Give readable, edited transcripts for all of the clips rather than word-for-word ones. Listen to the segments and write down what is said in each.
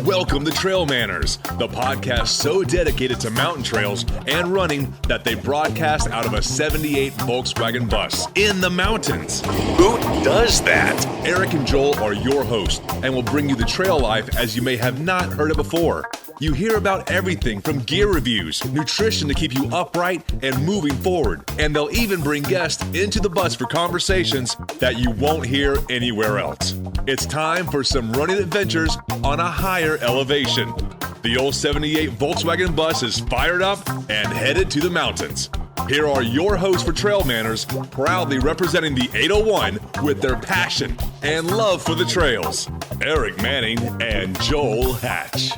Welcome to Trail Manners, the podcast so dedicated to mountain trails and running that they broadcast out of a 78 Volkswagen bus in the mountains. Who does that? Eric and Joel are your hosts and will bring you the trail life as you may have not heard it before. You hear about everything from gear reviews, nutrition to keep you upright and moving forward, and they'll even bring guests into the bus for conversations that you won't hear anywhere else. It's time for some running adventures on a higher elevation. The old 78 Volkswagen bus is fired up and headed to the mountains. Here are your hosts for Trail Manners, proudly representing the 801 with their passion and love for the trails, Eric Manning and Joel Hatch.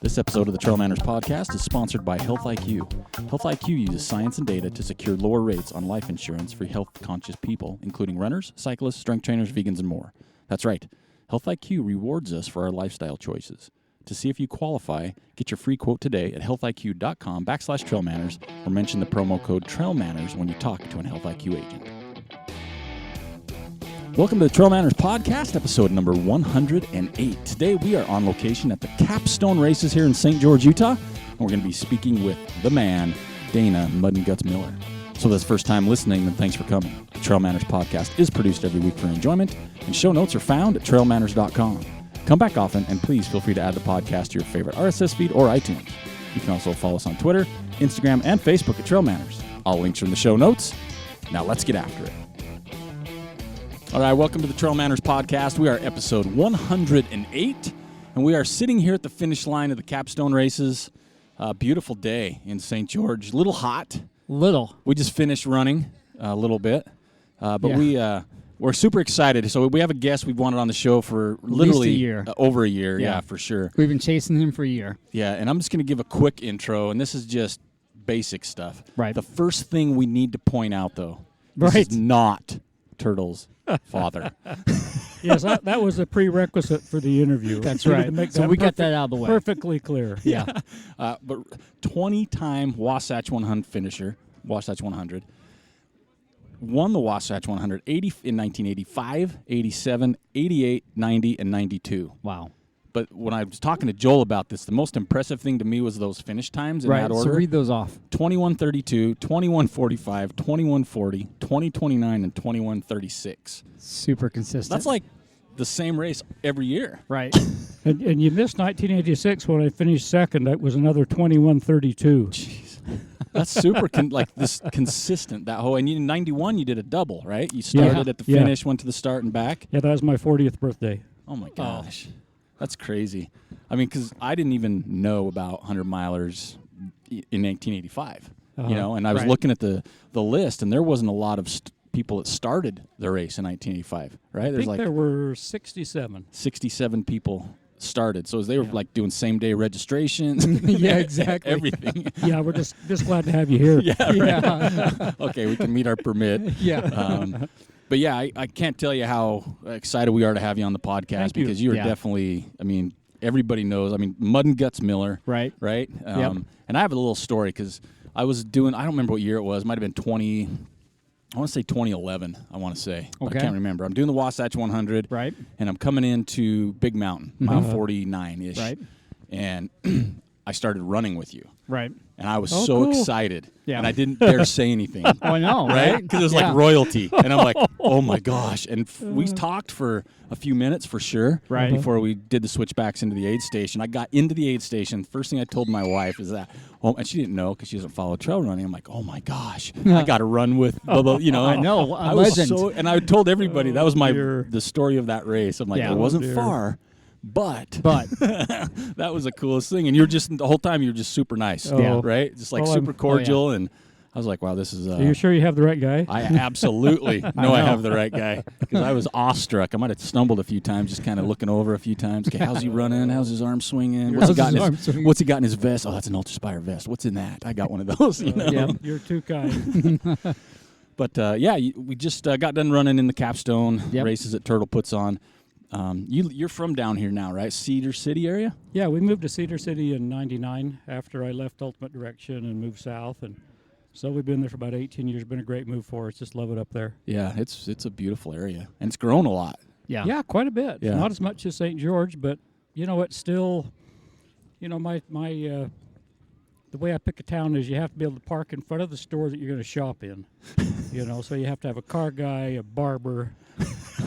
This episode of the Trail Manners podcast is sponsored by Health IQ. Health IQ uses science and data to secure lower rates on life insurance for health-conscious people, including runners, cyclists, strength trainers, vegans, and more. That's right. Health IQ rewards us for our lifestyle choices. To see if you qualify, get your free quote today at healthiq.com/trailmanners or mention the promo code TrailManners when you talk to an Health IQ agent. Welcome to the Trail Manners podcast, episode number 108. Today we are on location at the Capstone Races here in St. George, Utah, and we're going to be speaking with the man, Dana Mud and Guts Miller. So that's first time listening, then thanks for coming. The Trail Manners podcast is produced every week for enjoyment, and show notes are found at trailmanners.com. Come back often, and please feel free to add the podcast to your favorite RSS feed or iTunes. You can also follow us on Twitter, Instagram, and Facebook at Trail Manners. All links are in the show notes. Now let's get after it. All right, welcome to the Trail Manners podcast. We are episode 108, and we are sitting here at the finish line of the Capstone Races. Beautiful day in St. George. A little hot. We just finished running a little bit, but we're super excited. So we have a guest we've wanted on the show for literally at least a year. Over a year, yeah, for sure. We've been chasing him for a year. Yeah, and I'm just going to give a quick intro, and this is just basic stuff. Right. The first thing we need to point out, though, this is not Turd'l's father. Yes, that was a prerequisite for the interview. That's right. So we got that out of the way. Perfectly clear. Yeah. But 20-time Wasatch 100 finisher, Wasatch 100, won the Wasatch 100 in 1985, 87, 88, 90, and 92. Wow. But when I was talking to Joel about this, the most impressive thing to me was those finish times in that order. So read those off. 21:32, 21:45, 21:40, 20:29, and 21:36. Super consistent. That's like the same race every year. Right. And you missed 1986 when I finished second. That was another 21:32. Jeez. That's super consistent that whole. And in 91 you did a double, right? You started at the finish, went to the start and back. Yeah, that was my 40th birthday. Oh my gosh. That's crazy. I mean, because I didn't even know about 100-milers in 1985, and I was looking at the list, and there wasn't a lot of people that started the race in 1985, right? I think there were 67. 67 people started. So they were like doing same-day registrations. Yeah, exactly. Everything. Yeah, we're just glad to have you here. Yeah. Okay, we can meet our permit. Yeah. But yeah, I can't tell you how excited we are to have you on the podcast because you are definitely, I mean, everybody knows. I mean, Mud and Guts Miller. Right. Right? And I have a little story because I was doing, I don't remember what year it was. It might have been 2011, I want to say. Okay. I can't remember. I'm doing the Wasatch 100. Right. And I'm coming into Big Mountain, mile 49-ish. Right. And I started running with you. Right. And I was cool. excited. Yeah. And I didn't dare say anything. Oh, I know, Right? Because it was like royalty. And I'm like, oh, my gosh. And we talked for a few minutes for sure. Right. Before we did the switchbacks into the aid station. I got into the aid station. First thing I told my wife is that, and she didn't know because she doesn't follow trail running. I'm like, oh, my gosh. I got to run with, I know. I was legend. and I told everybody that was the story of that race. I'm like, it wasn't far. But that was the coolest thing. And you're just, the whole time, you're just super nice, right? Just like super cordial. And I was like, wow, this is... Are you sure you have the right guy? I absolutely know I have the right guy because I was awestruck. I might have stumbled a few times, just kind of looking over a few times. Okay, how's he running? How's his arm swinging? What's he got in his vest? Oh, that's an Ultraspire vest. What's in that? I got one of those, Yeah, you're too kind. But, we just got done running in the Capstone races that Turd'l puts on. You're from down here now, right? Cedar City area? Yeah, we moved to Cedar City in '99 after I left Ultimate Direction and moved south, and so we've been there for about 18 years. Been a great move for us. Just love it up there. Yeah, it's a beautiful area, and it's grown a lot. Yeah, quite a bit. Yeah. Not as much as St. George, but it's still, my the way I pick a town is you have to be able to park in front of the store that you're going to shop in. So you have to have a car guy, a barber,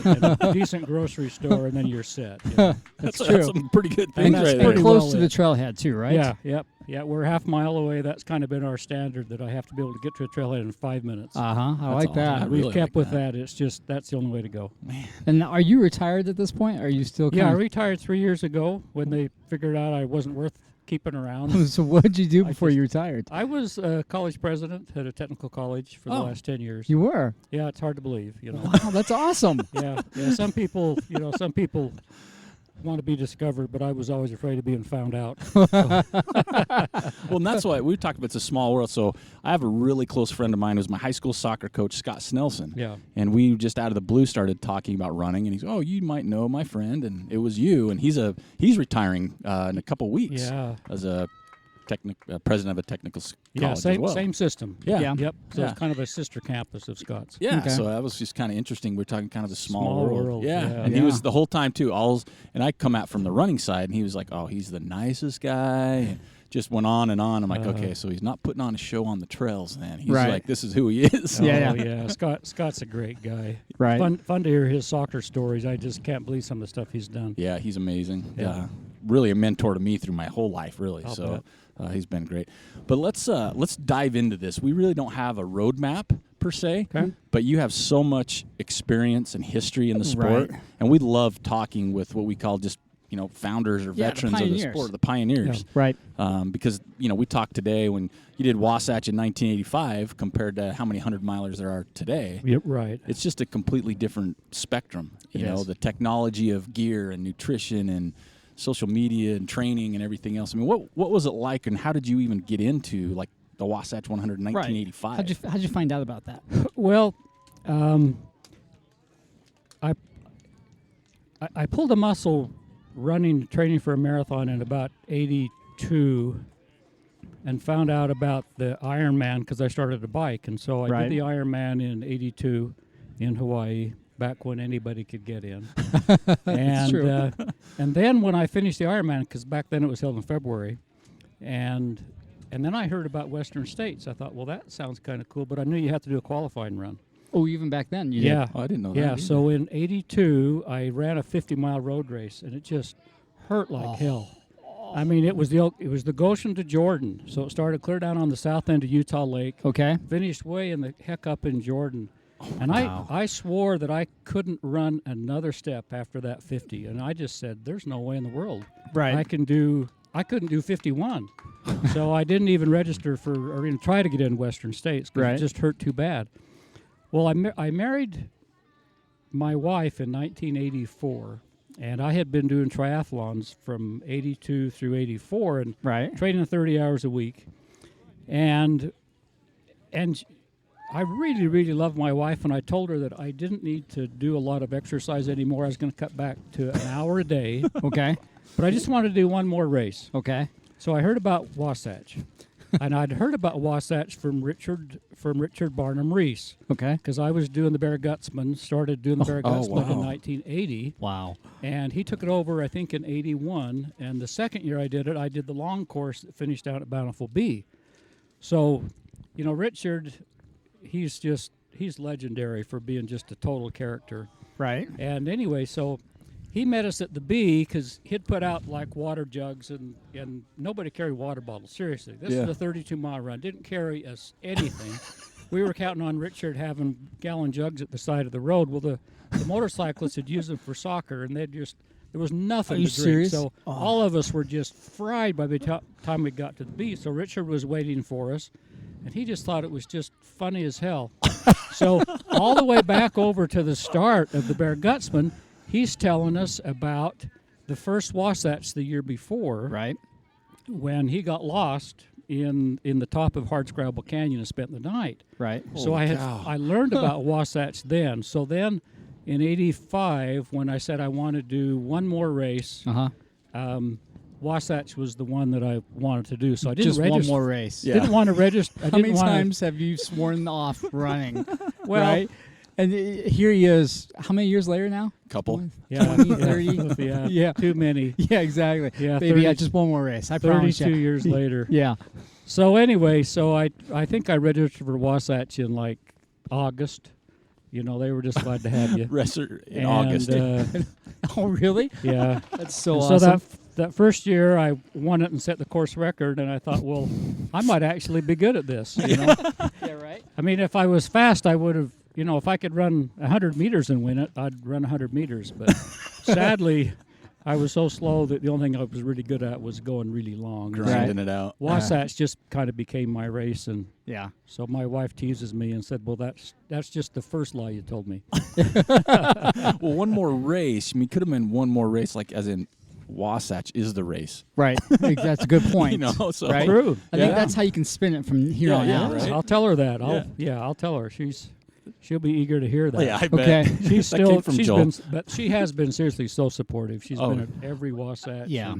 and a decent grocery store, and then you're set. That's That's true. some pretty good And things that's right there. pretty Close well to the lit. trailhead too, right? Yeah, we're half mile away. That's kind of been our standard, that I have to be able to get to a trailhead in 5 minutes. I That's like awesome. that. I We've really kept like with that. that. It's just, that's the only way to go. And are you retired at this point? Or are you still? Yeah, I Kind retired 3 years ago when they figured out I wasn't worth keeping around. So what did you do I before just- you retired? I was a college president at a technical college for the Oh. last 10 years. You were. Yeah, it's hard to believe, Wow, that's awesome. Yeah. Some people, want to be discovered, but I was always afraid of being found out. Well, and that's why we talked about it's a small world. So I have a really close friend of mine who's my high school soccer coach, Scott Snelson. Yeah. And we just out of the blue started talking about running, and he's, oh, you might know my friend, and it was you. And he's retiring in a couple weeks Yeah. as a president of a technical Yeah, college same as well. same system. Yeah. Yeah. Yep. So Yeah. it's kind of a sister campus of Scott's. Yeah, Okay. so that was just kind of interesting. We're talking kind of the small, Small world, Yeah. yeah. And he Yeah. was the whole time too. And I come out from the running side, and he was like, "Oh, he's the nicest guy." And just went on and on. I'm like, okay, so he's not putting on a show on the trails. Then he's Right. like, this is who he is. Yeah, Oh, yeah. Scott's a great guy. Right. Fun to hear his soccer stories. I just can't believe some of the stuff he's done. Yeah, he's amazing. Yeah. Really a mentor to me through my whole life, really. I'll So he's been great. But let's dive into this. We really don't have a roadmap per se, Okay. but you have so much experience and history in the sport, Right. and we love talking with what we call just founders or Yeah, the veterans of the pioneers. sport, the pioneers. Right. Because we talked today when you did Wasatch in 1985 compared to how many 100-milers there are today. Yep, right. It's just a completely different spectrum. It is. The technology of gear and nutrition and social media and training and everything else. I mean, what was it like, and how did you even get into like the Wasatch 100 in 1985? How'd you find out about that? Well, I pulled a muscle training for a marathon in about 82 and found out about the Ironman because I started a bike. And so I Right. did the Ironman in 82 in Hawaii, back when anybody could get in. And true. And then when I finished the Ironman, because back then it was held in February, and then I heard about Western States. I thought, well, that sounds kind of cool, but I knew you had to do a qualifying run. Oh, even back then you Yeah. Oh, I didn't know that. Yeah, either. so in 82, I ran a 50-mile road race, and it just hurt like hell. I mean, it was the Goshen to Jordan, so it started clear down on the south end of Utah Lake, did. Okay. finished way in the heck up in Jordan. And wow. I swore that I couldn't run another step after that 50, and I just said, there's no way in the world. Right. I couldn't do 51. So I didn't even register or even try to get in Western States because Right. it just hurt too bad. Well, I married my wife in 1984, and I had been doing triathlons from 82 through 84 and Right. training 30 hours a week. And I really, really loved my wife, and I told her that I didn't need to do a lot of exercise anymore. I was going to cut back to an hour a day, Okay. but I just wanted to do one more race. Okay. So I heard about Wasatch, and I'd heard about Wasatch from Richard Barnum Reese, Okay. because I was doing the Bear Gutsman, started doing the Bear Gutsman in wow. 1980, Wow. and he took it over, I think, in 81, and the second year I did it, I did the long course that finished out at Bountiful Bee. So, Richard, he's legendary for being just a total character. Right. And anyway, so he met us at the Bee because he'd put out like water jugs and nobody carried water bottles. Seriously, this Yeah. is a 32-mile run. Didn't carry us anything. We were counting on Richard having gallon jugs at the side of the road. Well, the motorcyclists had used them for soccer, and there was nothing Are you to drink. serious? So Oh. all of us were just fried by the time we got to the Bee. So Richard was waiting for us, and he just thought it was just funny as hell. So all the way back over to the start of the Bear Gutsman, he's telling us about the first Wasatch the year before, Right. when he got lost in the top of Hardscrabble Canyon and spent the night. Right. So Holy I cow. learned about Wasatch then. So then in 85, when I said I want to do one more race, Wasatch was the one that I wanted to do. So I didn't Just register. one more race. Yeah. Didn't want to register. How many times have you sworn off running? Well, right? And here he is. How many years later now? Couple. Yeah, 20, 30. yeah, Yeah. too many. Yeah, exactly. Yeah, Baby, 30 just one more race. I promise 32 you. years later. Yeah. So anyway, I think I registered for Wasatch in like August. You know, they were just glad to have you. Wrestler in And, August. Oh, really? Yeah. That's so And awesome. So that first year, I won it and set the course record, and I thought, well, I might actually be good at this. You know, yeah, right? I mean, if I was fast, I would have. You know, if I could run 100 meters and win it, I'd run 100 meters. But sadly, I was so slow that the only thing I was really good at was going really long. Grinding it out. Wasatch just kind of became my race, and Yeah. so my wife teases me and said, "Well, that's just the first lie you told me." Well, one more race. I mean, could have been one more race, like as in Wasatch is the race. Right. That's a good point. You know, so right? True. I think Yeah. that's how you can spin it from here Yeah, on yeah, out. right. I'll tell her that. Yeah. I'll tell her. She'll be eager to hear that. Yeah, I bet. Okay. She's That came still from she's Joel. been, but she has been seriously so supportive. She's Oh. been at every Wasatch. Yeah.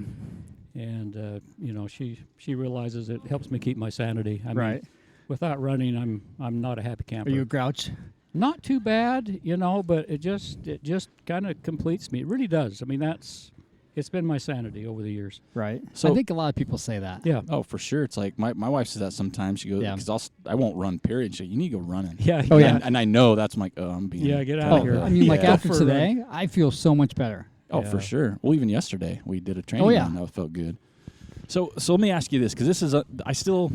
And you know, she realizes it helps me keep my sanity. I Right. mean, without running, I'm not a happy Are camper. you a grouch? Not too bad, you know, but it just kind of completes me. It really does. I mean, it's been my sanity over the years. Right. So- I think a lot of people say that. Yeah. Oh, for sure. It's like my wife says that sometimes. She goes, Yeah. because I won't run, period. She goes, you need to go running. Yeah. Oh, yeah. And I know that's like, oh, I'm being. Yeah, get out Oh, of here. I mean, like Yeah. after Go for a today, I feel so much better. Oh, Yeah. for sure. Well, even yesterday we did a training Oh, yeah. run. That felt good. So let me ask you this, because this is I still,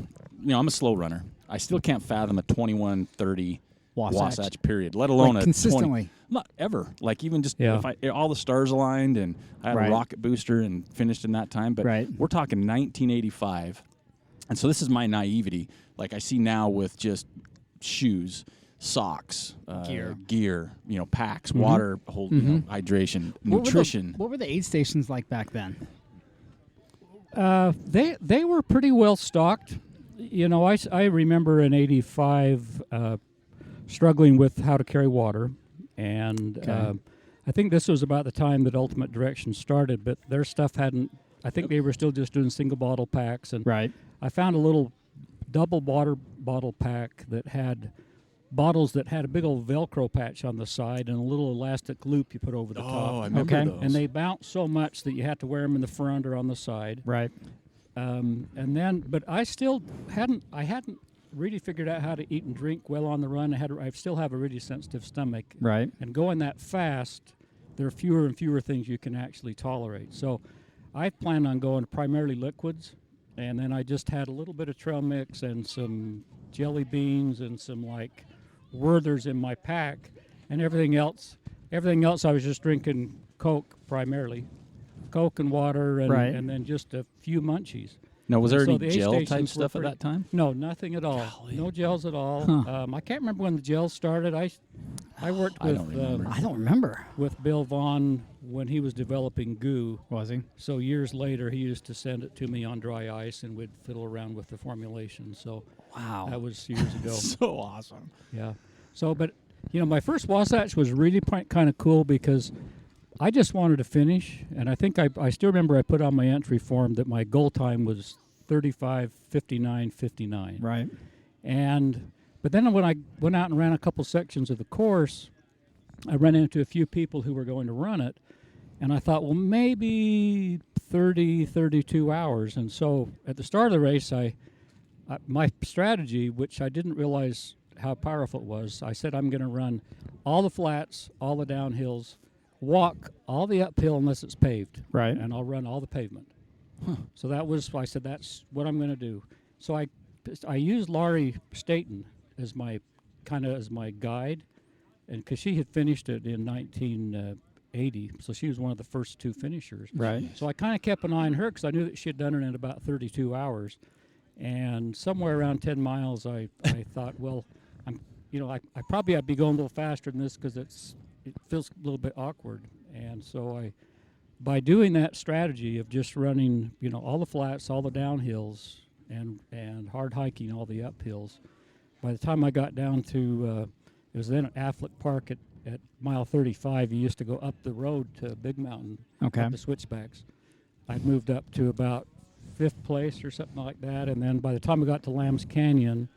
I'm a slow runner. I still can't fathom a 21:30 Wasatch period, let alone Like a consistently. 20, not ever. Like even just Yeah. if all the stars aligned and I had Right. a rocket booster and finished in that time. But Right. we're talking 1985, and so this is my naivety. Like I see now with just shoes, socks, gear, packs, water, hydration, nutrition. What were the aid stations like back then? They were pretty well stocked. You know, I remember in '85 struggling with how to carry water, and I think this was about the time that Ultimate Direction started. But their stuff hadn't. I think they were still just doing single bottle packs, and Right. I found a little double water bottle pack that had bottles that had a big old Velcro patch on the side and a little elastic loop you put over the top. Oh, I remember Okay. those. And they bounce so much that you had to wear them in the front or on the side. Right. And then, but I still hadn't really figured out how to eat and drink well on the run. I still have a really sensitive stomach. Right. And going that fast, there are fewer and fewer things you can actually tolerate. So I planned on going primarily liquids, and then I just had a little bit of trail mix and some jelly beans and some like Werthers in my pack, and everything else I was just drinking Coke primarily. Coke and water, and, Right. and then just a few munchies. Now, was there So any the aid gel type stations were stuff at pretty- that time? No, nothing at all. Golly. No gels at all. Huh. I can't remember when the gels started. I worked I with don't remember. I don't remember. with Bill Vaughn when he was developing goo. Was he? So years later, he used to send it to me on dry ice, and we'd fiddle around with the formulation. So Wow. that was years ago. So awesome. Yeah. So, but my first Wasatch was really kind of cool because I just wanted to finish, and I think I still remember I put on my entry form that my goal time was 35:59:59. Right. But then when I went out and ran a couple sections of the course, I ran into a few people who were going to run it, and I thought, well, maybe 32 hours. And so at the start of the race, my strategy, which I didn't realize how powerful it was, I said I'm going to run all the flats, all the downhills, walk all the uphill unless it's paved, Right. and I'll run all the pavement. So I said that's what I'm going to do. So I used Laurie Staten as my guide, and because she had finished it in 1980, so she was one of the first two finishers. Right. So I kind of kept an eye on her because I knew that she had done it in about 32 hours. And somewhere around 10 miles, I thought, well, I probably I'd be going a little faster than this because it feels a little bit awkward. And so by doing that strategy of just running, all the flats, all the downhills, and hard hiking all the uphills, by the time I got down to, it was then at Affleck Park at mile 35, you used to go up the road to Big Mountain, Okay. up the switchbacks. I'd moved up to about 5th place or something like that, and then by the time I got to Lambs Canyon,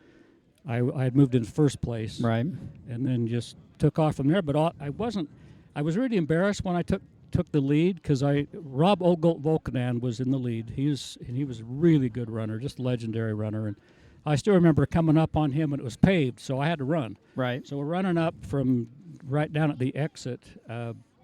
I had moved in first place, Right. and then just took off from there. But I was really embarrassed when I took the lead because Rob Volkanen was in the lead. He was a really good runner, just legendary runner, and I still remember coming up on him and it was paved, so I had to run. Right. So we're running up from right down at the exit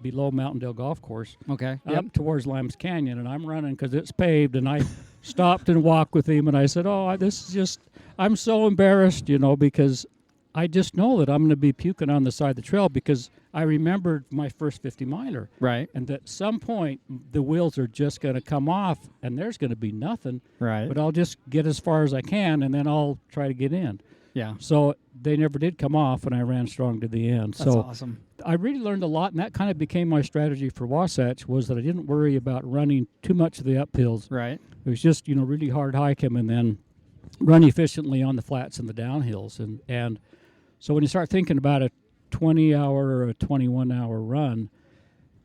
below Mountaindale Golf Course, Okay. up towards Lambs Canyon, and I'm running because it's paved, and I stopped and walked with him, and I said, this is just, I'm so embarrassed, because I just know that I'm going to be puking on the side of the trail because I remembered my first 50-miler. Right. And at some point, the wheels are just going to come off, and there's going to be nothing. Right. But I'll just get as far as I can, and then I'll try to get in. Yeah. So they never did come off, and I ran strong to the end. That's so awesome. I really learned a lot, and that kind of became my strategy for Wasatch, was that I didn't worry about running too much of the uphills. Right. It was just, really hard hike them and then run efficiently on the flats and the downhills. And so when you start thinking about a 20-hour or a 21-hour run,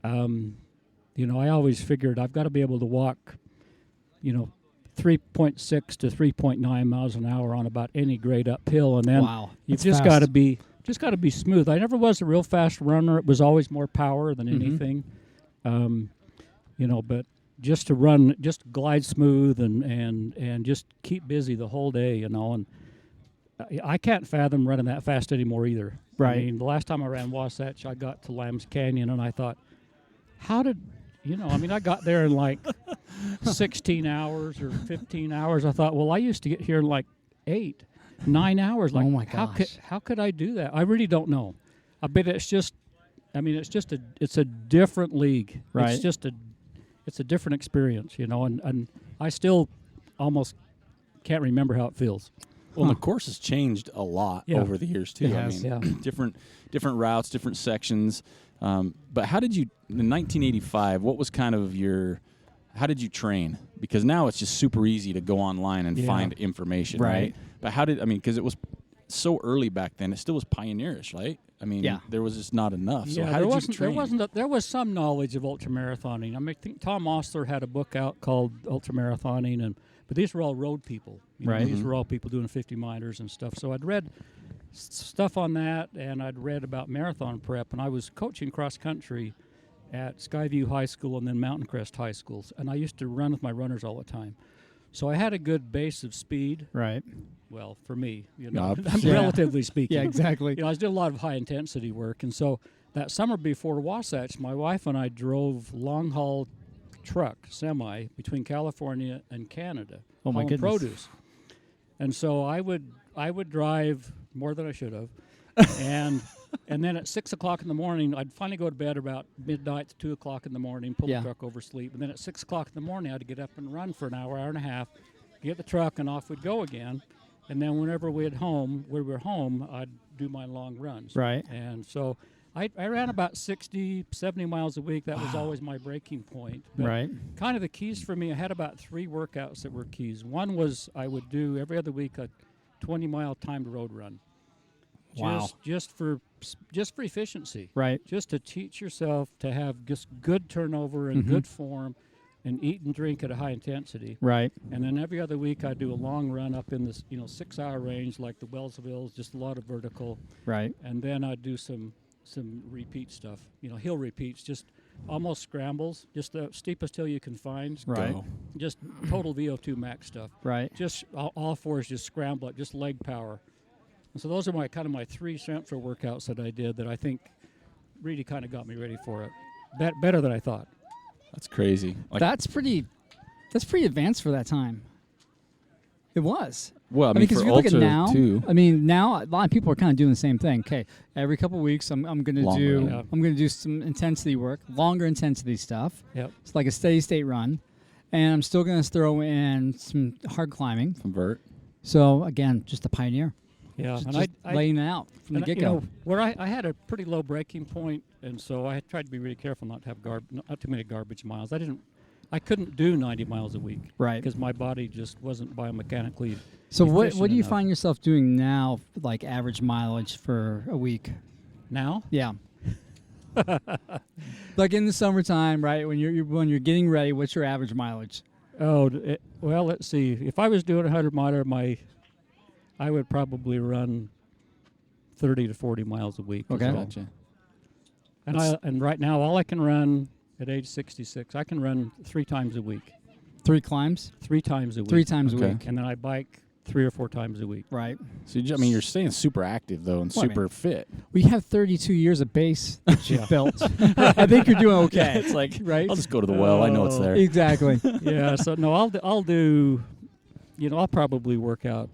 I always figured I've got to be able to walk, 3.6 to 3.9 miles an hour on about any grade uphill, and then Wow. you've That's just fast. got to be smooth. I never was a real fast runner. It was always more power than anything, but just to run, just glide smooth and just keep busy the whole day, and I can't fathom running that fast anymore either. Right. I mean, the last time I ran Wasatch, I got to Lambs Canyon, and I thought, I got there in like 16 hours or 15 hours. I thought, well, I used to get here in like 8-9 hours. Like, Oh my gosh. How could I do that? I really don't know. I bet it's a different league. Right. It's a different experience, and I still almost can't remember how it feels. Well, the course has changed a lot over the years too. It has. Different routes, different sections. But how did you, in 1985, what was kind of how did you train? Because now it's just super easy to go online and find information, right? But because it was so early back then, it still was pioneerish, right? There was just not enough. So how did you train? There was some knowledge of ultramarathoning. I think Tom Osler had a book out called Ultramarathoning, but these were all road people. Right. These were all people doing 50-milers and stuff. So I'd read stuff on that, and I'd read about marathon prep, and I was coaching cross country at Skyview High School and then Mountain Crest High Schools, and I used to run with my runners all the time. So I had a good base of speed. Right. Well, for me, Yeah. relatively speaking. Yeah, exactly. I did a lot of high-intensity work, and so that summer before Wasatch, my wife and I drove long-haul truck, semi, between California and Canada. Oh, my hauling goodness. Produce. And so I would drive more than I should have, and then at 6 o'clock in the morning, I'd finally go to bed about midnight to 2 o'clock in the morning, pull the truck over, sleep, and then at 6 o'clock in the morning, I'd get up and run for an hour and a half, get the truck, and off we'd go again. And then whenever we were home, I'd do my long runs. Right. And so I ran about 60, 70 miles a week. That was always my breaking point. But Right. kind of the keys for me, I had about 3 workouts that were keys. One was I would do every other week a 20-mile timed road run. Wow. Just for efficiency. Right. Just to teach yourself to have just good turnover and good form and eat and drink at a high intensity. Right. And then every other week I'd do a long run up in this 6-hour range like the Wellsvilles, just a lot of vertical. Right. And then I'd do some repeat stuff, hill repeats, just almost scrambles, just the steepest hill you can find. Right. Go. Just total VO2 max stuff. Right. Just all fours, just scramble it, just leg power. And so those are my 3 central workouts that I did that I think really kind of got me ready for it. Better than I thought. That's crazy. That's pretty advanced for that time. It was. Well, because for if you look at ultra now, too. Now a lot of people are kind of doing the same thing. Okay, every couple of weeks I'm going to do some intensity work, longer intensity stuff. Yep. It's like a steady state run, and I'm still going to throw in some hard climbing. Convert. So again, just a pioneer. Yeah, Just, and just laying it out from the and get-go. Where I had a pretty low breaking point, and so I tried to be really careful not to have not too many garbage miles. I couldn't do 90 miles a week, Right. Because my body just wasn't biomechanically. So what efficient do you enough. find yourself doing now, like average mileage for a week? now? Yeah. Like in the summertime, right? When you're getting ready, what's your average mileage? Oh, well, let's see. If I was doing a 100-miler, I would probably run 30 to 40 miles a week. Okay. Gotcha. And right now, all I can run at age 66, I can run 3 times a week. 3 climbs? 3 times a week. 3 times a Okay. week. And then I bike 3 or 4 times a week. Right. So you're staying super active though, and Well, I super fit. We have 32 years of base that you built. I think you're doing okay. It's like, right? I'll just go to the well. I know it's there. Exactly. Yeah, so no, I'll do, I'll probably work out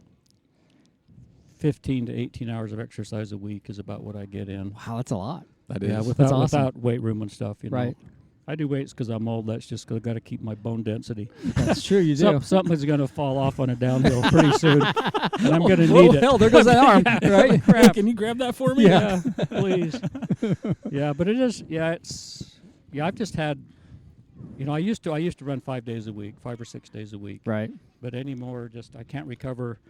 15 to 18 hours of exercise a week is about what I get in. Wow, that's a lot. That Yeah, is. That's awesome. without weight room and stuff, Right. I do weights because I'm old. That's just because I got to keep my bone density. That's true. You do. Something's going to fall off on a downhill pretty soon, and I'm going to Whoa, need it. hell, there goes that arm. Right? Crap. Can you grab that for me? Yeah, please. Yeah, but it is. Yeah, I've just had. I used to run 5 days a week, 5 or 6 days a week. Right. But anymore, I can't recover.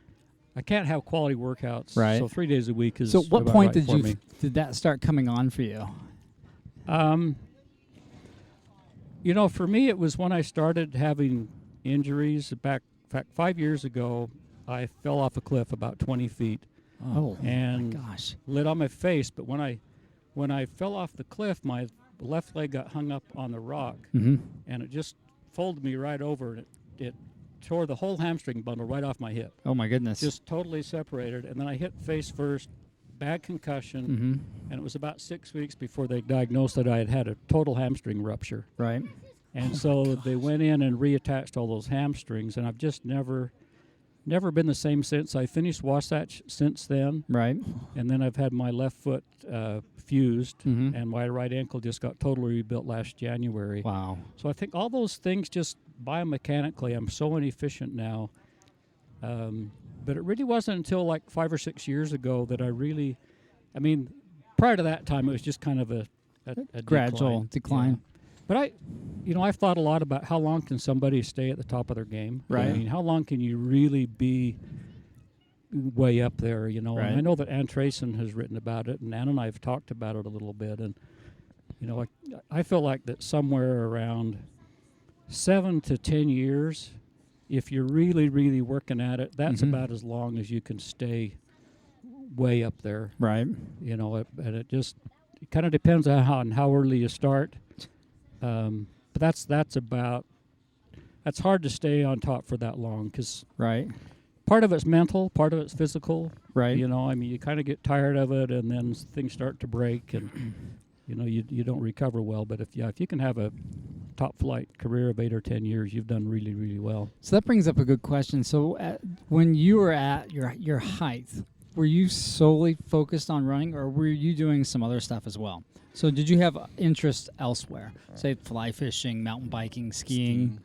I can't have quality workouts. Right. So 3 days a week is. So what about point right did for you me. did that start coming on for you? For me, it was when I started having injuries. In fact, 5 years ago, I fell off a cliff about 20 feet Oh, and my gosh. lit on my face. But when I fell off the cliff, my left leg got hung up on the rock, Mm-hmm. and it just folded me right over, and it tore the whole hamstring bundle right off my hip. Oh, my goodness. Just totally separated. And then I hit face first, bad concussion, Mm-hmm. and it was about 6 weeks before they diagnosed that I had a total hamstring rupture. Right. And so they went in and reattached all those hamstrings, and I've just never been the same since. I finished Wasatch since then, Right. and then I've had my left foot fused, Mhm. and my right ankle just got totally rebuilt last January. Wow. So I think all those things just biomechanically, I'm so inefficient now. But it really wasn't until like 5 or 6 years ago that prior to that time, it was just kind of a Gradual decline. Yeah. But I've thought a lot about how long can somebody stay at the top of their game. Right. I mean, how long can you really be way up there, Right. And I know that Ann Trayson has written about it, and Ann and I have talked about it a little bit. And, I feel like that somewhere around 7 to 10 years, if you're really, really working at it, that's Mhm. about as long as you can stay way up there. Right. And it kind of depends on how early you start. But that's hard to stay on top for that long because Right. part of it's mental, part of it's physical. Right. You kind of get tired of it, and then things start to break, and you don't recover well. But if you can have a top flight career of 8 or 10 years, you've done really, really well. So that brings up a good question. So when you were at your height, were you solely focused on running, or were you doing some other stuff as well? So did you have interest elsewhere? Say fly fishing, mountain biking, skiing,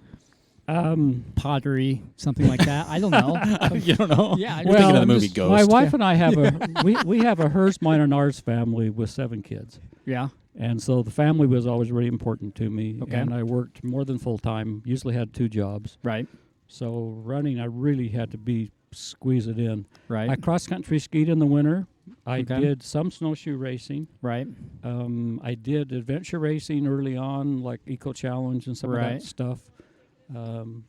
pottery, something like that? I don't know. You don't know? Yeah. You're thinking of the I'm movie just- Ghost. My wife and I have we have a hers, mine, and ours family with 7 kids. Yeah. And so the family was always really important to me. Okay. And I worked more than full time, usually had 2 jobs. Right. So running, I really had to squeeze it in. Right. I cross-country skied in the winter. I Okay. did some snowshoe racing. Right. I did adventure racing early on, like Eco Challenge and some of Right. that stuff.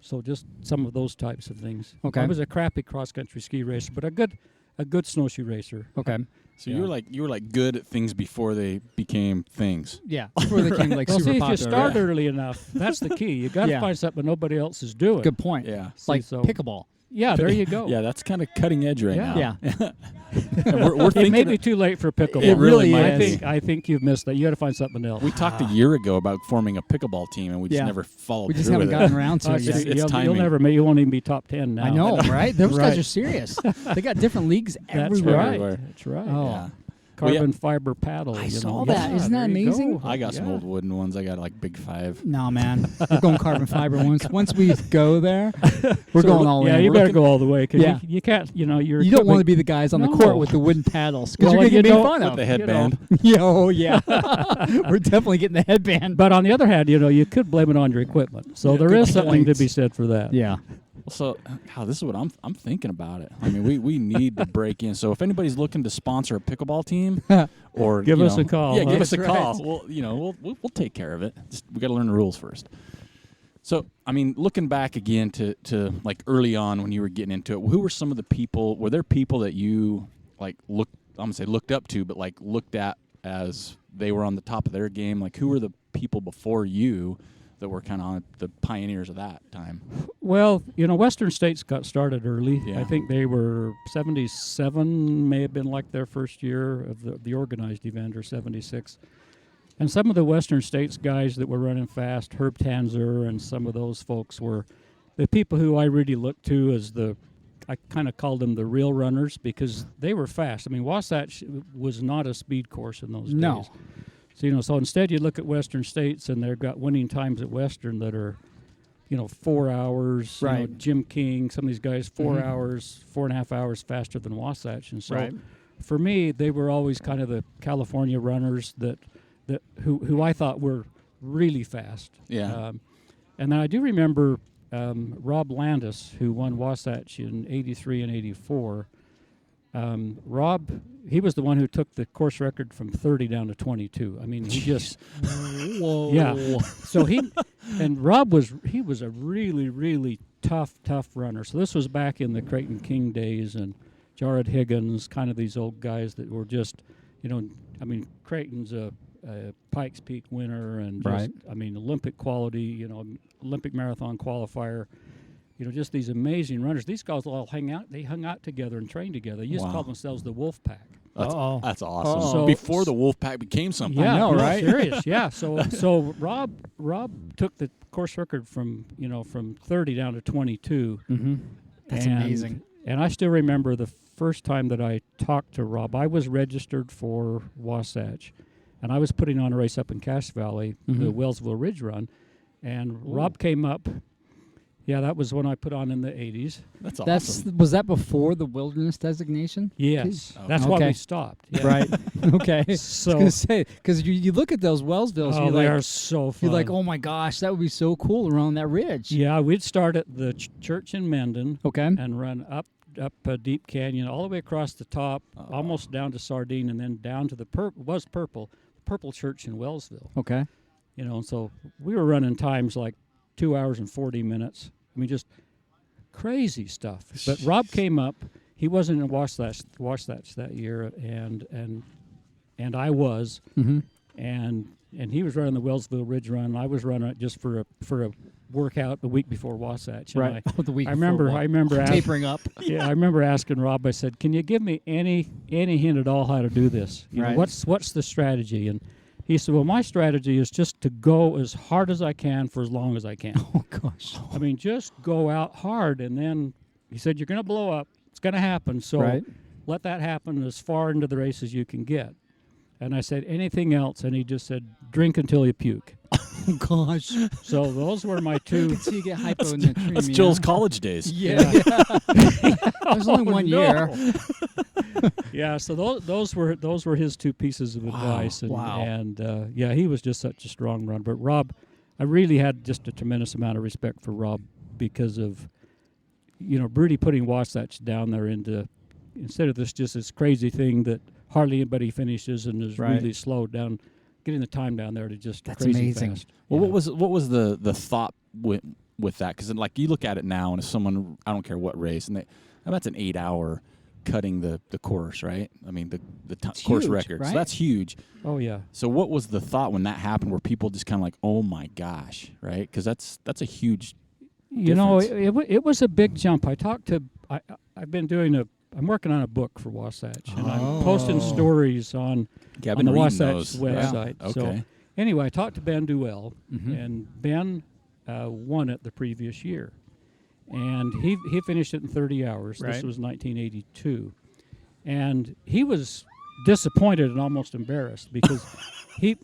So just some of those types of things. Okay. I was a crappy cross-country ski racer, but a good snowshoe racer. Okay. So you were like good at things before they became things. Yeah. Before they came like Well, super see, if popular. you start right? early enough, that's the key. You got to Yeah. find something nobody else is doing. Good point. Yeah. Like So- pickleball. Yeah, there you go. Yeah, that's kind of cutting edge right Yeah. now. Yeah. And we're It thinking may be too late for pickleball. It really might I be. think you've missed that. You got to find something else. we talked a year ago about forming a pickleball team, and we just Yeah. never followed We just through haven't with gotten it. around to it It's- yet. it's you'll timing. never make. You won't even be top 10 now. I know, right? Those Right. guys are serious. They got different leagues That's everywhere. right. Everywhere. That's right. Oh. Yeah. Carbon fiber paddle. I you saw know. that. Yeah, Isn't that there you amazing? go. I got some Yeah. old wooden ones. I got like Big 5. No, man. We're going carbon fiber. Once we go there, we're going all Yeah, in. you We're better looking- go all the way because Yeah. you can't. You You don't want to be the guys on the No. court with the wooden paddles because Well, you're you going to get made don't- fun With of. the headband. Yeah, oh, yeah. We're definitely getting the headband. But on the other hand, you could blame it on your equipment. So there good is something to point. be said for that. Yeah. So, this is what I'm thinking about it. I mean, we need to break in. So if anybody's looking to sponsor a pickleball team, or Give you us know, a call, Yeah, huh? give us a That's call. right. We'll we'll take care of it. Just we got to learn the rules first. So, I mean, looking back again to like early on when you were getting into it, who were some of the people? Were there people that you like I'm gonna say looked up to, but like looked at as they were on the top of their game? Like, who were the people before you that were kind of the pioneers of that time? Well, Western States got started early. Yeah. I think they were 77, may have been like their first year of the organized event, or 76. And some of the Western States guys that were running fast, Herb Tanzer and some of those folks, were the people who I really looked to as I kind of called them the real runners, because they were fast. I mean, Wasatch was not a speed course in those days. No. So, so instead you look at Western States, and they've got winning times at Western that are, 4 hours. Right. Jim King, some of these guys, 4 hours, 4.5 hours faster than Wasatch. And so for me, they were always kind of the California runners who I thought were really fast. Yeah. And then I do remember Rob Landis, who won Wasatch in 83 and 84. Rob, he was the one who took the course record from 30 down to 22. I mean, he just... Whoa. Yeah. So Rob was a really, really tough runner. So this was back in the Creighton King days, and Jared Higgins, kind of these old guys that were just, I mean, Creighton's a Pikes Peak winner, and just, I mean, Olympic quality, Olympic marathon qualifier. Just these amazing runners. These guys all they hung out together and trained together. They used to call themselves the Wolf Pack. That's awesome. So before the Wolf Pack became something. Yeah, I know, right? Serious. Yeah. So Rob took the course record from 30 down to 22. Mm-hmm. That's amazing. And I still remember the first time that I talked to Rob. I was registered for Wasatch, and I was putting on a race up in Cache Valley, the Wellsville Ridge Run, and Rob came up. Yeah, that was when I put on in the 80s. That's awesome. Was that before the wilderness designation? Yes. That's why we stopped. Yeah. Right. Okay. So, I was going to say, because you look at those Wellsvilles, they are so fun. You're like, oh my gosh, that would be so cool around that ridge. Yeah, we'd start at the church in Mendon. Okay. And run up a deep canyon all the way across the top, almost down to Sardine, and then down to the Purple Church in Wellsville. Okay. So we were running times like 2 hours and 40 minutes. I mean, just crazy stuff. But Rob came up. He wasn't in Wasatch that year, and I was. Mm-hmm. And he was running the Wellsville Ridge Run. I was running it just for a workout the week before Wasatch. Right. The week. I remember tapering up. Yeah, I remember asking Rob. I said, "Can you give me any hint at all how to do this? What's the strategy?" And he said, "Well, my strategy is just to go as hard as I can for as long as I can." Oh gosh. I mean, just go out hard, and then he said, "You're going to blow up. It's going to happen. So let that happen as far into the race as you can get." And I said, "Anything else?" And he just said, "Drink until you puke." Oh gosh. So those were my two. So you get hyponatremia. That's Joel's college days. Yeah. There's only 1 year. Yeah, so those were his two pieces of advice. And he was just such a strong runner. But Rob, I really had just a tremendous amount of respect for Rob because of, really putting Wasatch down there instead of this crazy thing that hardly anybody finishes and is really slowed down, getting the time down there to just That's crazy amazing. fast. Well, what was the thought with that? Because like you look at it now, and if someone, I don't care what race, and that's an 8-hour cutting the course, right? I mean the course huge, record. right? So that's huge. Oh yeah. So what was the thought when that happened? Where people just kind of like, oh my gosh, right? Because that's a huge. difference. It was a big jump. I'm working on a book for Wasatch, and I'm posting stories on the Wasatch website. Yeah. Okay. So anyway, I talked to Ben Duell, and Ben won it the previous year. And he finished it in 30 hours. Right. This was 1982. And he was disappointed and almost embarrassed because he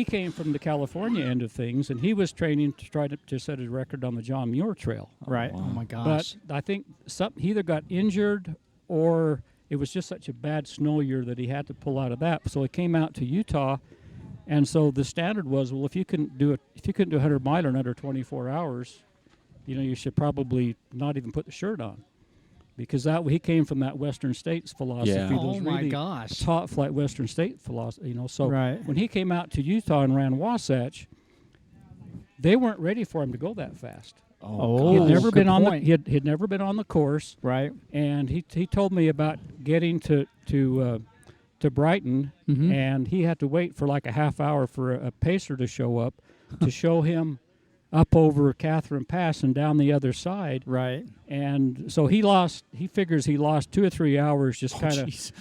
came from the California end of things, and he was training to try to set a record on the John Muir Trail. Right. Oh my gosh. But I think he either got injured or it was just such a bad snow year that he had to pull out of that. So he came out to Utah, and so the standard was, well, if you couldn't do 100 miler in under 24 hours, you should probably not even put the shirt on, because he came from that Western States philosophy. Yeah. Those Oh my really gosh. top flight Western State philosophy. So Right. when he came out to Utah and ran Wasatch, they weren't ready for him to go that fast. Oh, He'd never good been on point. he'd never been on the course, Right. and he told me about getting to Brighton, Mhm. and he had to wait for like a half hour for a pacer to show up to show him up over Catherine Pass and down the other side. Right. And so he figures he lost 2 or 3 hours just kind of jeez.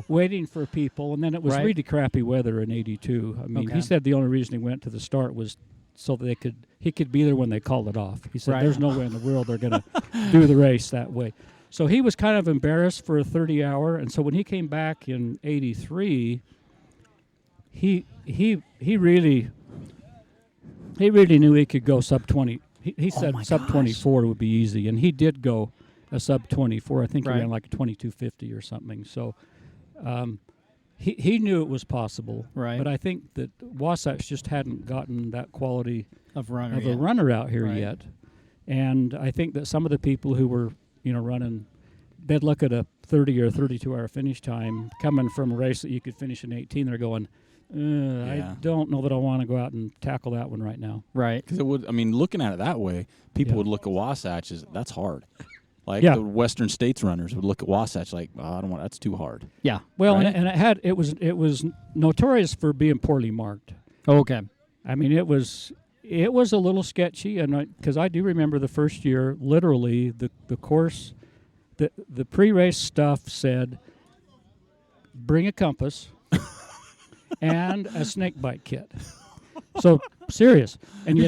waiting for people, and then it was Right. really crappy weather in '82. I mean, Okay. he said the only reason he went to the start was so that he could be there when they called it off. He said Right. there's no way in the world they're going to do the race that way. So he was kind of embarrassed for a 30-hour, and so when he came back in '83, he really knew he could go sub 20. He said my sub gosh. 24 would be easy, and he did go a sub 24. I think Right. he ran like a 22:50 or something. So he knew it was possible. Right. But I think that Wasatch just hadn't gotten that quality Of runner. of a runner out here Right. yet. And I think that some of the people who were, running, they'd look at a 30 or 32-hour finish time coming from a race that you could finish in 18. They're going, I don't know that I want to go out and tackle that one right now. Right. Because it would, I mean, looking at it that way, people Yeah. would look at Wasatch as that's hard. Like Yeah. the Western States runners would look at Wasatch like, I don't want. That's too hard. Yeah. Well, Right. and it was notorious for being poorly marked. Okay. I mean, it was a little sketchy, and because I do remember the first year, literally the course, the pre-race stuff said, bring a compass and a snake bite kit. So serious, and you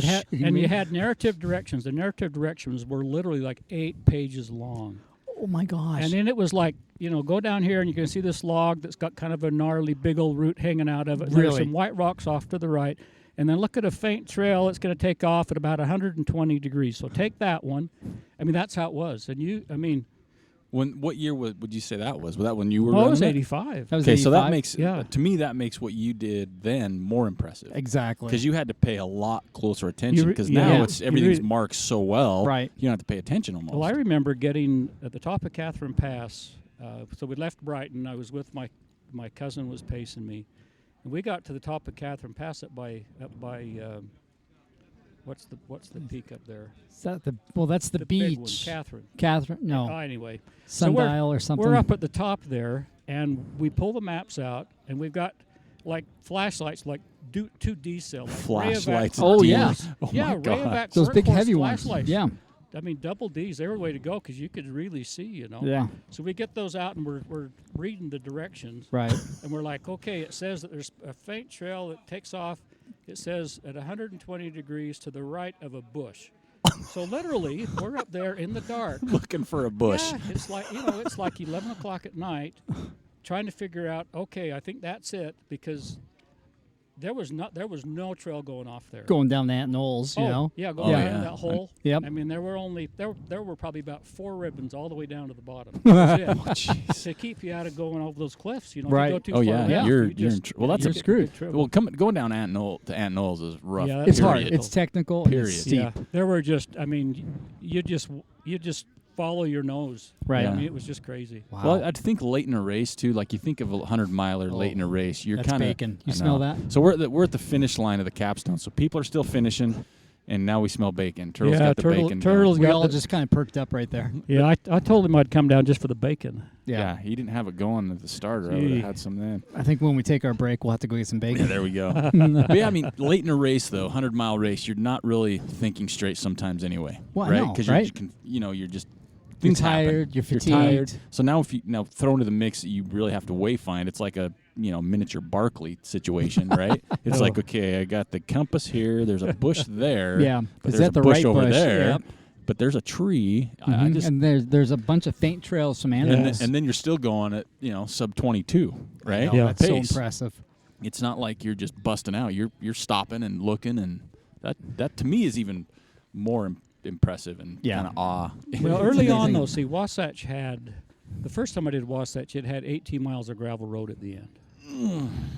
had narrative directions. The narrative directions were literally like 8 pages long. Oh my gosh. And then it was like, go down here and you can see this log that's got kind of a gnarly big old root hanging out of it. There's Really? some white rocks off to the right. And then look at a faint trail that's going to take off at about 120 degrees. So take that one. I mean, that's how it was. And What year would you say that was? Was that when you were it running was it? 85. That was Okay, so that 85? makes Yeah. to me that makes what you did then more impressive. Exactly. Because you had to pay a lot closer attention. Because yeah. now Yeah. it's You everything's really- marked so well. Right. You don't have to pay attention almost. Well, I remember getting at the top of Catherine Pass. So we left Brighton. I was with my cousin was pacing me. And we got to the top of Catherine Pass up by what's the peak up there? Is that that's the big one, beach. Catherine. Catherine. No. Anyway, so Sundial or something. we're up at the top there, and we pull the maps out, and we've got like flashlights, like 2D cell, like Flashlights. Rayovac. Oh, yeah. Oh Yeah, my God. Rayovac Those big workhorse heavy ones. flashlights. Yeah. I mean, double Ds, they were the way to go because you could really see, Yeah. So we get those out, and we're reading the directions, Right. and we're like, okay, it says that there's a faint trail that takes off. It says at 120 degrees to the right of a bush. So literally, we're up there in the dark. Looking for a bush. Yeah, it's like 11 o'clock at night, trying to figure out, okay, I think that's it, because there was no trail going off there. Going down that Knolls, you know. Yeah, going Yeah. down that hole. Yep. I mean, there were probably about 4 ribbons all the way down to the bottom. That's it. To keep you out of going over those cliffs, If Right. you go too Oh far yeah, left, you're you just, well. That's you're a screwed. Well, going down to Ant Knolls is rough. Yeah, It's Period. hard. It's technical. and Period. It's steep. Yeah, there were just. I mean, you just follow your nose. Right. I mean, it was just crazy. Wow. Well, I think late in a race too. Like you think of a 100-miler late in a race, you're that's kind of bacon. You smell that? So we're at the finish line of the capstone. So people are still finishing, and now we smell bacon. Turd'l's got the bacon. Turd'l's we got all the, just kind of perked up right there. Yeah, I told him I'd come down just for the bacon. Yeah, he didn't have it going at the starter. I would Gee. have had some then. I think when we take our break, we'll have to go get some Yeah, bacon. there we go. But yeah, I mean, late in a race though, 100-mile race, you're not really thinking straight sometimes anyway, Well, right? no, Because right? you're just You're things happen. tired. You're tired. fatigued. So now if you throw into the mix, you really have to wayfind. It's like a miniature Barkley situation, right? It's like, okay, I got the compass here. There's a bush there. Yeah. but Is there's that the a bush right over bush? there. Yep. But there's a tree. I Mhm. just and there's a bunch of faint trails from animals. and then you're still going at sub 22, right? Yeah, that's so Pace. impressive. It's not like you're just busting out. You're stopping and looking, and that to me is even more impressive and Yeah. kind of awe. Well, early on, amazing. though, see, Wasatch had, the first time I did Wasatch, it had 18 miles of gravel road at the end.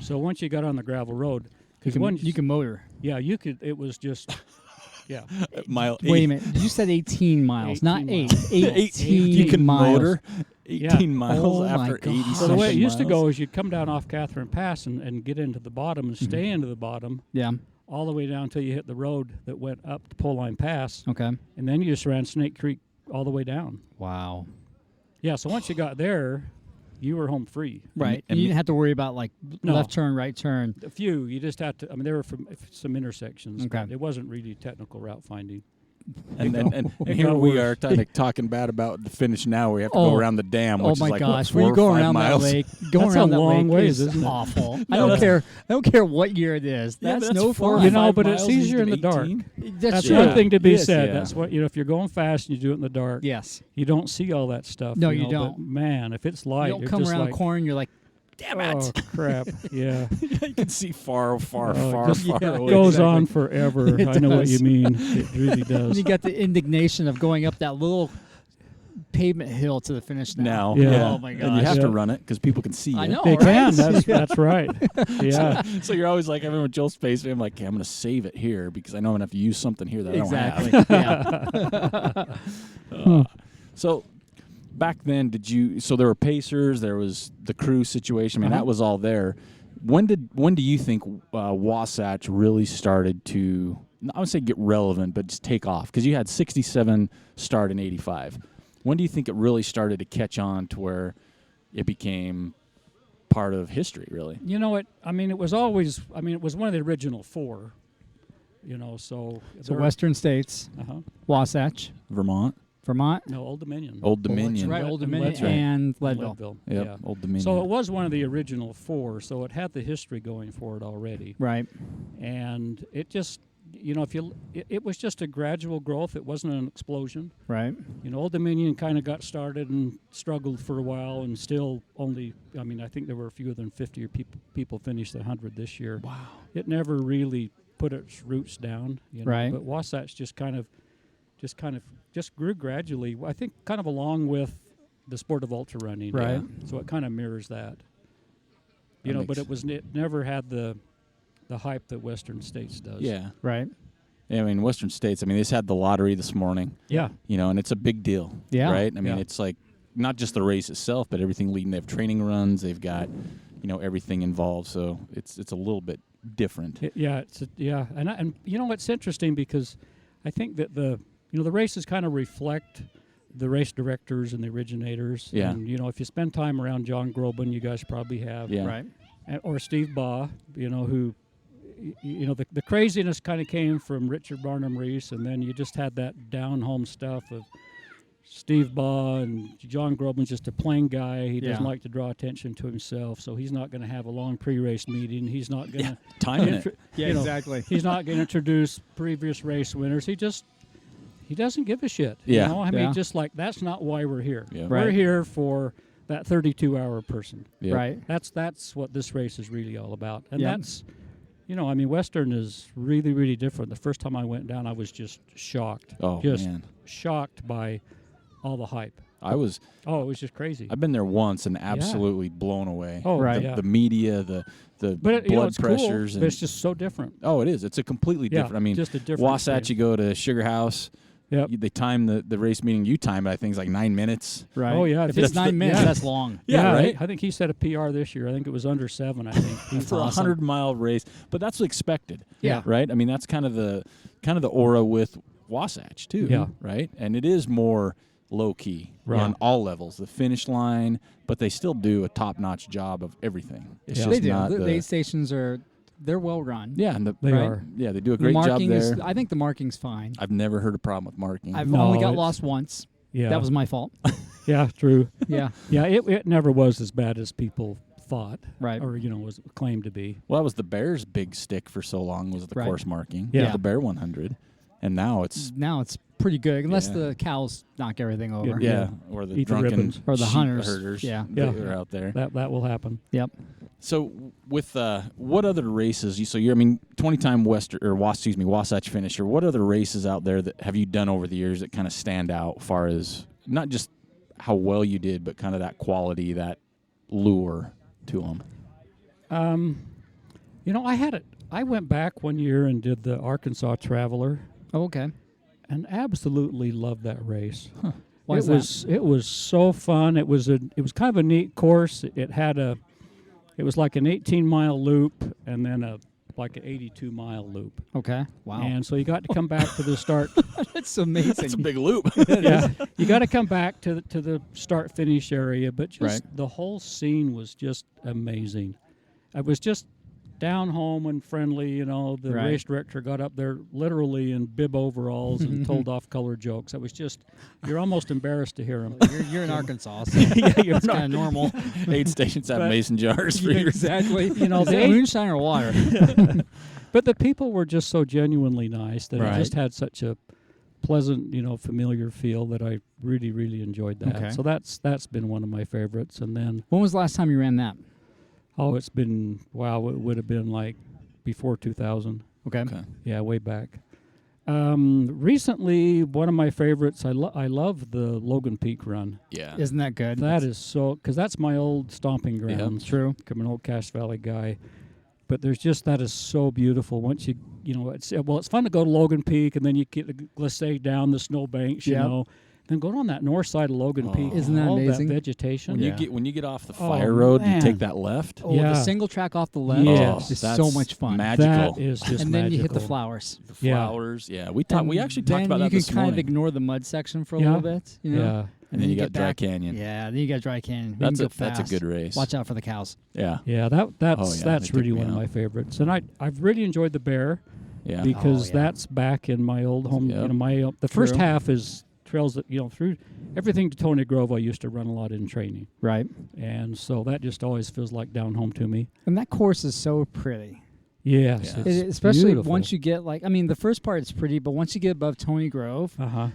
So once you got on the gravel road, You can motor. yeah, you could, it was just, yeah. Mile Wait 8. a minute. You said 18 miles, not 18 8. miles. 18 You can miles. motor 18 Yeah. miles Oh my after God. 80 So the way it something used to miles. go is you'd come down off Catherine Pass and get into the bottom and stay into the bottom Yeah. all the way down until you hit the road that went up the Pole Line Pass, Okay. and then you just ran Snake Creek all the way down. Wow. Yeah, so once you got there, you were home free. Right. and you didn't have to worry about like No. left turn, right turn. A few, you just had to. I mean, there were some intersections. Okay. But it wasn't really technical route finding. And It here got we worse. are talking bad about the finish now. We have to Oh. go around the dam, Oh which my is like gosh! what, 4 When you go or 5 around miles. that lake, going That's a around that long lake ways, is isn't it? awful. No, I don't that's- care. I don't care what year it is. Yeah, but That's no four or fun. You know, five but it's miles easier in the instead of dark. 18. That's true. one thing to be Yes, said. yeah. That's what if you're going fast and you do it in the dark. Yes. You don't see all that stuff. No, you you know, don't. But man, if it's light, You don't you're come just around like, the corner and you're like, damn it. oh crap! Yeah, You can see far Oh, far just away. goes exactly. on forever. It I know what does. you mean. It really And does. you got the indignation of going up that little pavement hill to the finish Now, Yeah. Oh my gosh. and you have to Yeah. run it because people can see you. I know. They right? can. That's right. Yeah. So you're always like, everyone with Joel Space, I'm like, okay, I'm going to save it here because I know I'm going to have to use something here that I don't have. Exactly. Yeah. So back then, so there were pacers, there was the crew situation. I mean, that was all there. When do you think Wasatch really started to, I would say get relevant, but just take off? Because you had 67 start in 85. When do you think it really started to catch on to where it became part of history, really? You know what? I mean, it was always. I mean, it was one of the original 4. You know, so. So Western States, Uh-huh. Wasatch, Vermont, Vermont, No, Old Dominion. Old Dominion. right, Let- Old and Dominion, Leadville. and Leadville. Yep, Yeah. Old Dominion. So it was one of the original 4. So it had the history going for it already, Right. and it just. You know, it was just a gradual growth. It wasn't an explosion. Right. You know, Old Dominion kind of got started and struggled for a while, and still only. I mean, I think there were fewer than 50 people finished the 100 this year. Wow. It never really put its roots down. You know? Right. But Wasatch just grew gradually. I think kind of along with the sport of ultra running. Right. So it kind of mirrors that. That But makes- it never had the hype that Western States does. Yeah. Right. I mean, Western States, I mean, they just had the lottery this morning, Yeah. and it's a big deal. Yeah. Right? I mean, Yeah. it's like not just the race itself, but everything leading. They have training runs. They've got, everything involved. So it's a little bit different. And you know what's interesting, because I think that the races kind of reflect the race directors and the originators. Yeah. And if you spend time around John Groban, you guys probably have. Yeah. Right. Or Steve Baugh, who, the craziness kind of came from Richard Barnum Reese, and then you just had that down-home stuff of Steve Baugh, and John Groban's just a plain guy. He doesn't Yeah. like to draw attention to himself, so he's not going to have a long pre-race meeting. He's not going to Timing it. Yeah, exactly. He's not going to introduce previous race winners. He doesn't give a shit. Yeah. I mean, Yeah. just like, that's not why we're here. Yeah. We're Right. here for that 32-hour person. Yeah. Right. That's what this race is really all about. And Yep. that's, I mean, Western is really, really different. The first time I went down, I was just shocked. Oh, just man. shocked by all the hype. I was. Oh, it was just crazy. I've been there once and absolutely blown away. Oh, Right. yeah. The media, the But blood it's pressures, cool, but it's just so different. oh, it is. It's a completely Yeah, different. I mean, just a different Wasatch, race. you go to Sugar House. Yep. They time the race meeting. You time it. I think it's like 9 minutes. Right. Oh, yeah, If if it's it's 9 the- minutes, yeah. that's long. Yeah, right? I think he set a PR this year. I think it was under 7, I think. He's For a awesome. 100-mile race, but that's expected. Yeah. Right. I mean, that's kind of the aura with Wasatch too. Yeah. Right. And it is more low key Right. on all levels. The finish line, but they still do a top-notch job of everything. It's Yeah. just They do. not The the aid stations they're well run. yeah. And They Right. are. yeah, they do a The great job marking there. is. I think the marking's fine. I've never heard a problem with marking. I've No, only got it's- lost once. Yeah. That was my fault. Yeah, true. Yeah. Yeah, it never was as bad as people thought. Right. Or, was claimed to be. well, that was the Bears' big stick for so long was the Right. course marking. Yeah. The Bear 100, and now it's Now it's pretty good, unless Yeah. the cows knock everything over. yeah, or the Eat the drunken ribbons. Or the sheep hunters. herders. Yeah. that Yeah. are out there. That will happen. Yep. So with what other races? You're 20-time Wasatch finisher. What other races out there that have you done over the years that kind of stand out, far as not just how well you did, but kind of that quality, that lure to them? I went back one year and did the Arkansas Traveler, Oh, okay. and absolutely loved that race. Why is It was so fun. It was kind of a neat course. It was like an 18-mile loop and then a like an 82-mile loop. Okay. Wow. And so you got to come back to the start. That's amazing. That's a big loop. Yeah, you got to come back to the start-finish area, but just Right. the whole scene was just amazing. I was just down home and friendly, you know. The Right. race director got up there literally in bib overalls and told off-color jokes. It was just, you're almost embarrassed to hear him. You're in Arkansas, so Yeah, you're it's not- kind of normal. Aid stations have But- mason jars for Yeah, your exactly. You know, Is that they- moonshine or water? But the people were just so genuinely nice that Right. it just had such a pleasant, you know, familiar feel that I really, really enjoyed that. Okay. So that's been one of my favorites. And then, When was the last time you ran that? it's been, wow, it would have been like before 2000. Okay. Okay. Yeah, way back. Recently, one of my favorites, I love the Logan Peak run. Yeah. Isn't that good? That is so, because that's my old stomping grounds. true. I'm an old Cache Valley guy. But there's just, that is so beautiful. Once you know, it's fun to go to Logan Peak, and then you get the glissade down the snowbanks, you Yep. know. Then go on that north side of Logan Peak. Isn't that all amazing? that vegetation. When you get off the Oh, fire road and man. you take that left. Oh, Yeah. the single track off the left Yes. is that's so much fun. Magical. That is just and then you hit the magical. flowers. The flowers. Yeah. We And actually talked then about that you can this kind of morning. ignore the mud section for a Yeah. little bit. You know? Yeah. And then you got get Dry back- Canyon. Yeah, then you got Dry Canyon. You That's can a go that's a fast. good race. Watch out for the cows. Yeah. Yeah, Oh, that's yeah, they really took me one of out. my favorites. And I've really enjoyed the Bear Yeah. because Oh, yeah. that's back in my old home. Yep. You know, my the first True. half is trails that, you know, through everything to Tony Grove. I used to run a lot in training, Right. and so that just always feels like down home to me. And that course is so pretty. Yes, Yeah. it's Especially beautiful. once you get the first part is pretty, but once you get above Tony Grove, Uh-huh.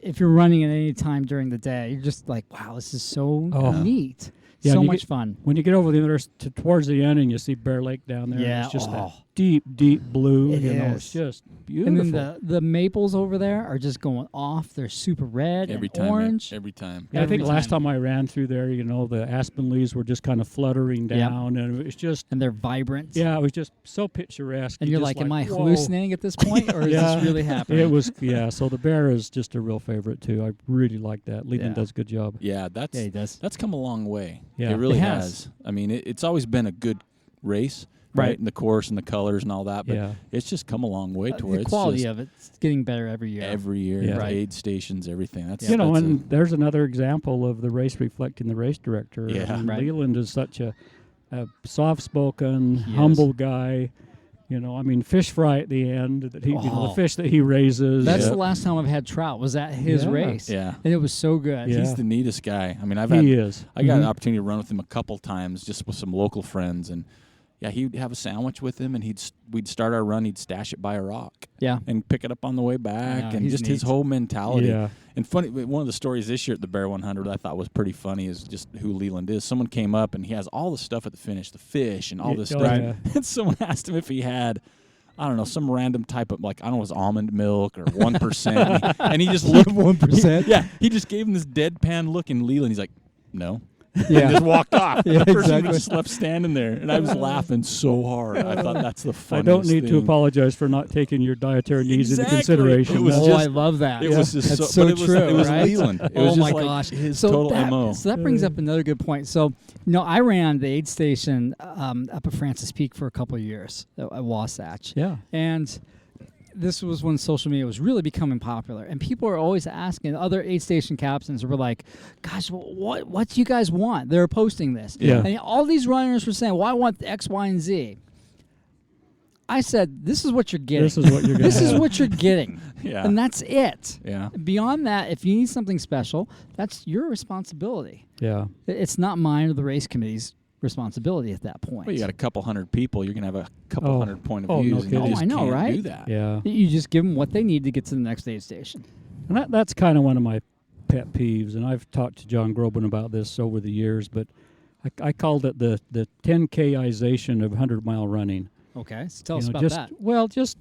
if you're running at any time during the day, you're just like, wow, this is so Oh. neat. Yeah, so and you much get- fun. When you get over the other towards the end and you see Bear Lake down there, Yeah, it's just that oh. deep blue. It you know, is. it's just beautiful. And then the maples over there are just going off. They're super red Every and time. orange. Every time. Yeah, I think every last time. time I ran through there, you know, the aspen leaves were just kind of fluttering Yep. down, and it was just, And they're vibrant. yeah, it was just so picturesque. And You you're just like, am I whoa. hallucinating at this point, or is Yeah. this really happening? It was, yeah. So the Bear is just a real favorite too. I really like that. Leland Yeah. does a good job. Yeah, that's Yeah, he does. that's come a long way. Yeah. It really It has. has. I mean, it's always been a good race, right? Right. And the course and the colors and all that, but Yeah. it's just come a long way to where The it's quality just of it's getting better every year. every year, Yeah. the Right. aid stations, everything. That's You know, that's and there's another example of the race reflecting the race director. Yeah. I mean, Right. Leland is such a soft-spoken, He is. humble guy. You know, I mean, fish fry at the end. That he, you know, Oh. the fish that he raises. That's Yep. the last time I've had trout. Was at his Yeah. race. yeah. And it was so good. Yeah. He's the neatest guy. I mean, I've had He is. I got an Mhm. opportunity to run with him a couple times just with some local friends, and yeah, he'd have a sandwich with him, and we'd start our run, he'd stash it by a rock Yeah. and pick it up on the way back, Yeah, and he's just his neat. whole mentality. Yeah. And funny, one of the stories this year at the Bear 100 I thought was pretty funny is just who Leland is. Someone came up and he has all the stuff at the finish, the fish and all this Oh, stuff. yeah. And someone asked him if he had, I don't know, some random type of, like, I don't know, it was almond milk or 1%. and he just looked 1%. Yeah, he just gave him this deadpan look, and Leland, he's like, no. Yeah. And just walked off. Yeah, The person exactly. just left standing there, and I was laughing so hard. I thought that's the I funniest don't need to thing. apologize for not taking your dietary needs into Exactly. consideration. It was Oh, just- I love that. It was just That's so, but it was, true, it was right? Leland. It Oh was just my like gosh, his so total that, MO. So that brings up another good point. So, I ran the aid station up at Francis Peak for a couple of years at Wasatch. Yeah. And this was when social media was really becoming popular, and people are always asking other aid station captains were like, "Gosh, what do you guys want?" They're posting this, Yeah. and all these runners were saying, "Well, I want X, Y, and Z." I said, "This is what you're getting. This is what you're going to This is what you're getting, Yeah. and that's it. Yeah. Beyond that, if you need something special, that's your responsibility. Yeah. It's not mine or the race committee's responsibility at that point." Well, you got a couple hundred people. You're gonna have a couple Oh. hundred point of Oh, no views. and you kidding. just I know, can't right? Do that. Yeah. You just give them what they need to get to the next aid station. And that's kind of one of my pet peeves, and I've talked to John Groban about this over the years, but I called it the 10K-ization of 100-mile running. Okay, so tell You us know, about just, that. Well, just,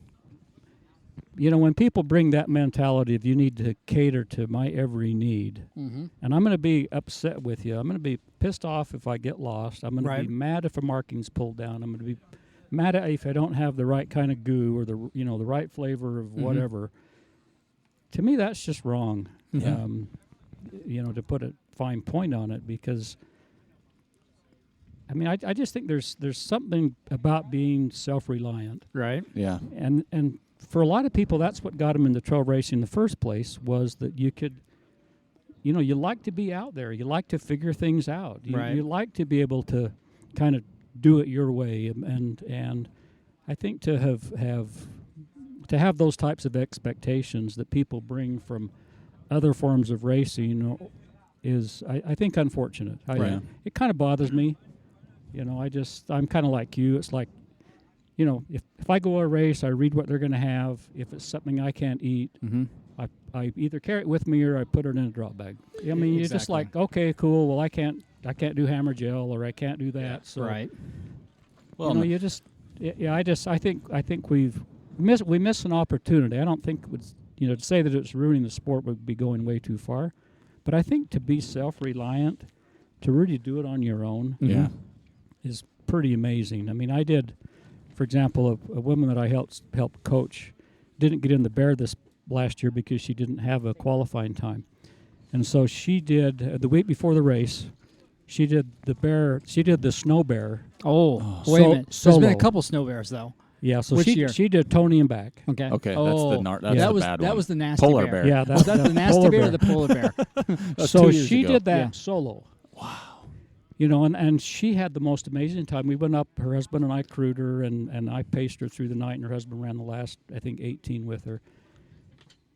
when people bring that mentality of you need to cater to my every need, Mm-hmm. and I'm going to be upset with you. I'm going to be pissed off if I get lost. I'm going Right. to be mad if a marking's pulled down. I'm going to be mad at if I don't have the right kind of goo or the right flavor of Mhm. whatever. To me, that's just wrong. Mhm. To put a fine point on it, because I mean, I just think there's something about being self-reliant. Right. Yeah. And for a lot of people, that's what got them into trail racing in the first place, was that you could, you like to be out there. You like to figure things out. You like to be able to kind of do it your way. And I think to have those types of expectations that people bring from other forms of racing is, I think, unfortunate. It kind of bothers me. I'm kind of like you. It's like, if I go a race, I read what they're going to have. If it's something I can't eat, I either carry it with me or I put it in a drop bag. I mean, you're just like, okay, cool. Well, I can't do hammer gel, or I can't do that. Yeah, so, right. Well, I think we miss an opportunity. I don't think to say that it's ruining the sport would be going way too far. But I think to be self-reliant, to really do it on your own, is pretty amazing. I mean, I did, for example, a woman that I helped coach didn't get in the bear this last year because she didn't have a qualifying time. And so she did, the week before the race, she did the snow bear. Oh, wait a minute. Solo. There's been a couple snow bears, though. Yeah, so Which year? she did Tony and back. Okay. Okay, Oh, that's the that was bad that one. was the nasty Polar bear. bear. Yeah, Was that the nasty polar bear or the polar bear? So 2 years she ago. did that Yeah. solo. Wow. And she had the most amazing time. We went up, her husband and I crewed her, and I paced her through the night, and her husband ran the last, I think, 18 with her.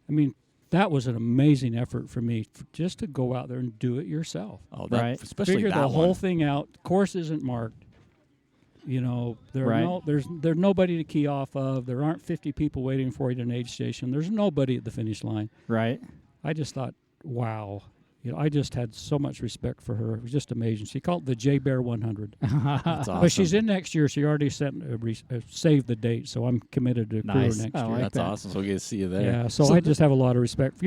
I mean, that was an amazing effort for me, just to go out there and do it yourself. Oh, Right. Especially Figure that the whole one. thing out. Course isn't marked. Right. There's nobody to key off of. There aren't 50 people waiting for you at an aid station. There's nobody at the finish line. Right. I just thought, wow. I just had so much respect for her. It was just amazing. She called it the J Bear 100. That's awesome. But she's in next year. She already saved the date, so I'm committed to crew her Nice. next I year. like That's that. awesome. So we get to see you there. Yeah, so I just have a lot of respect for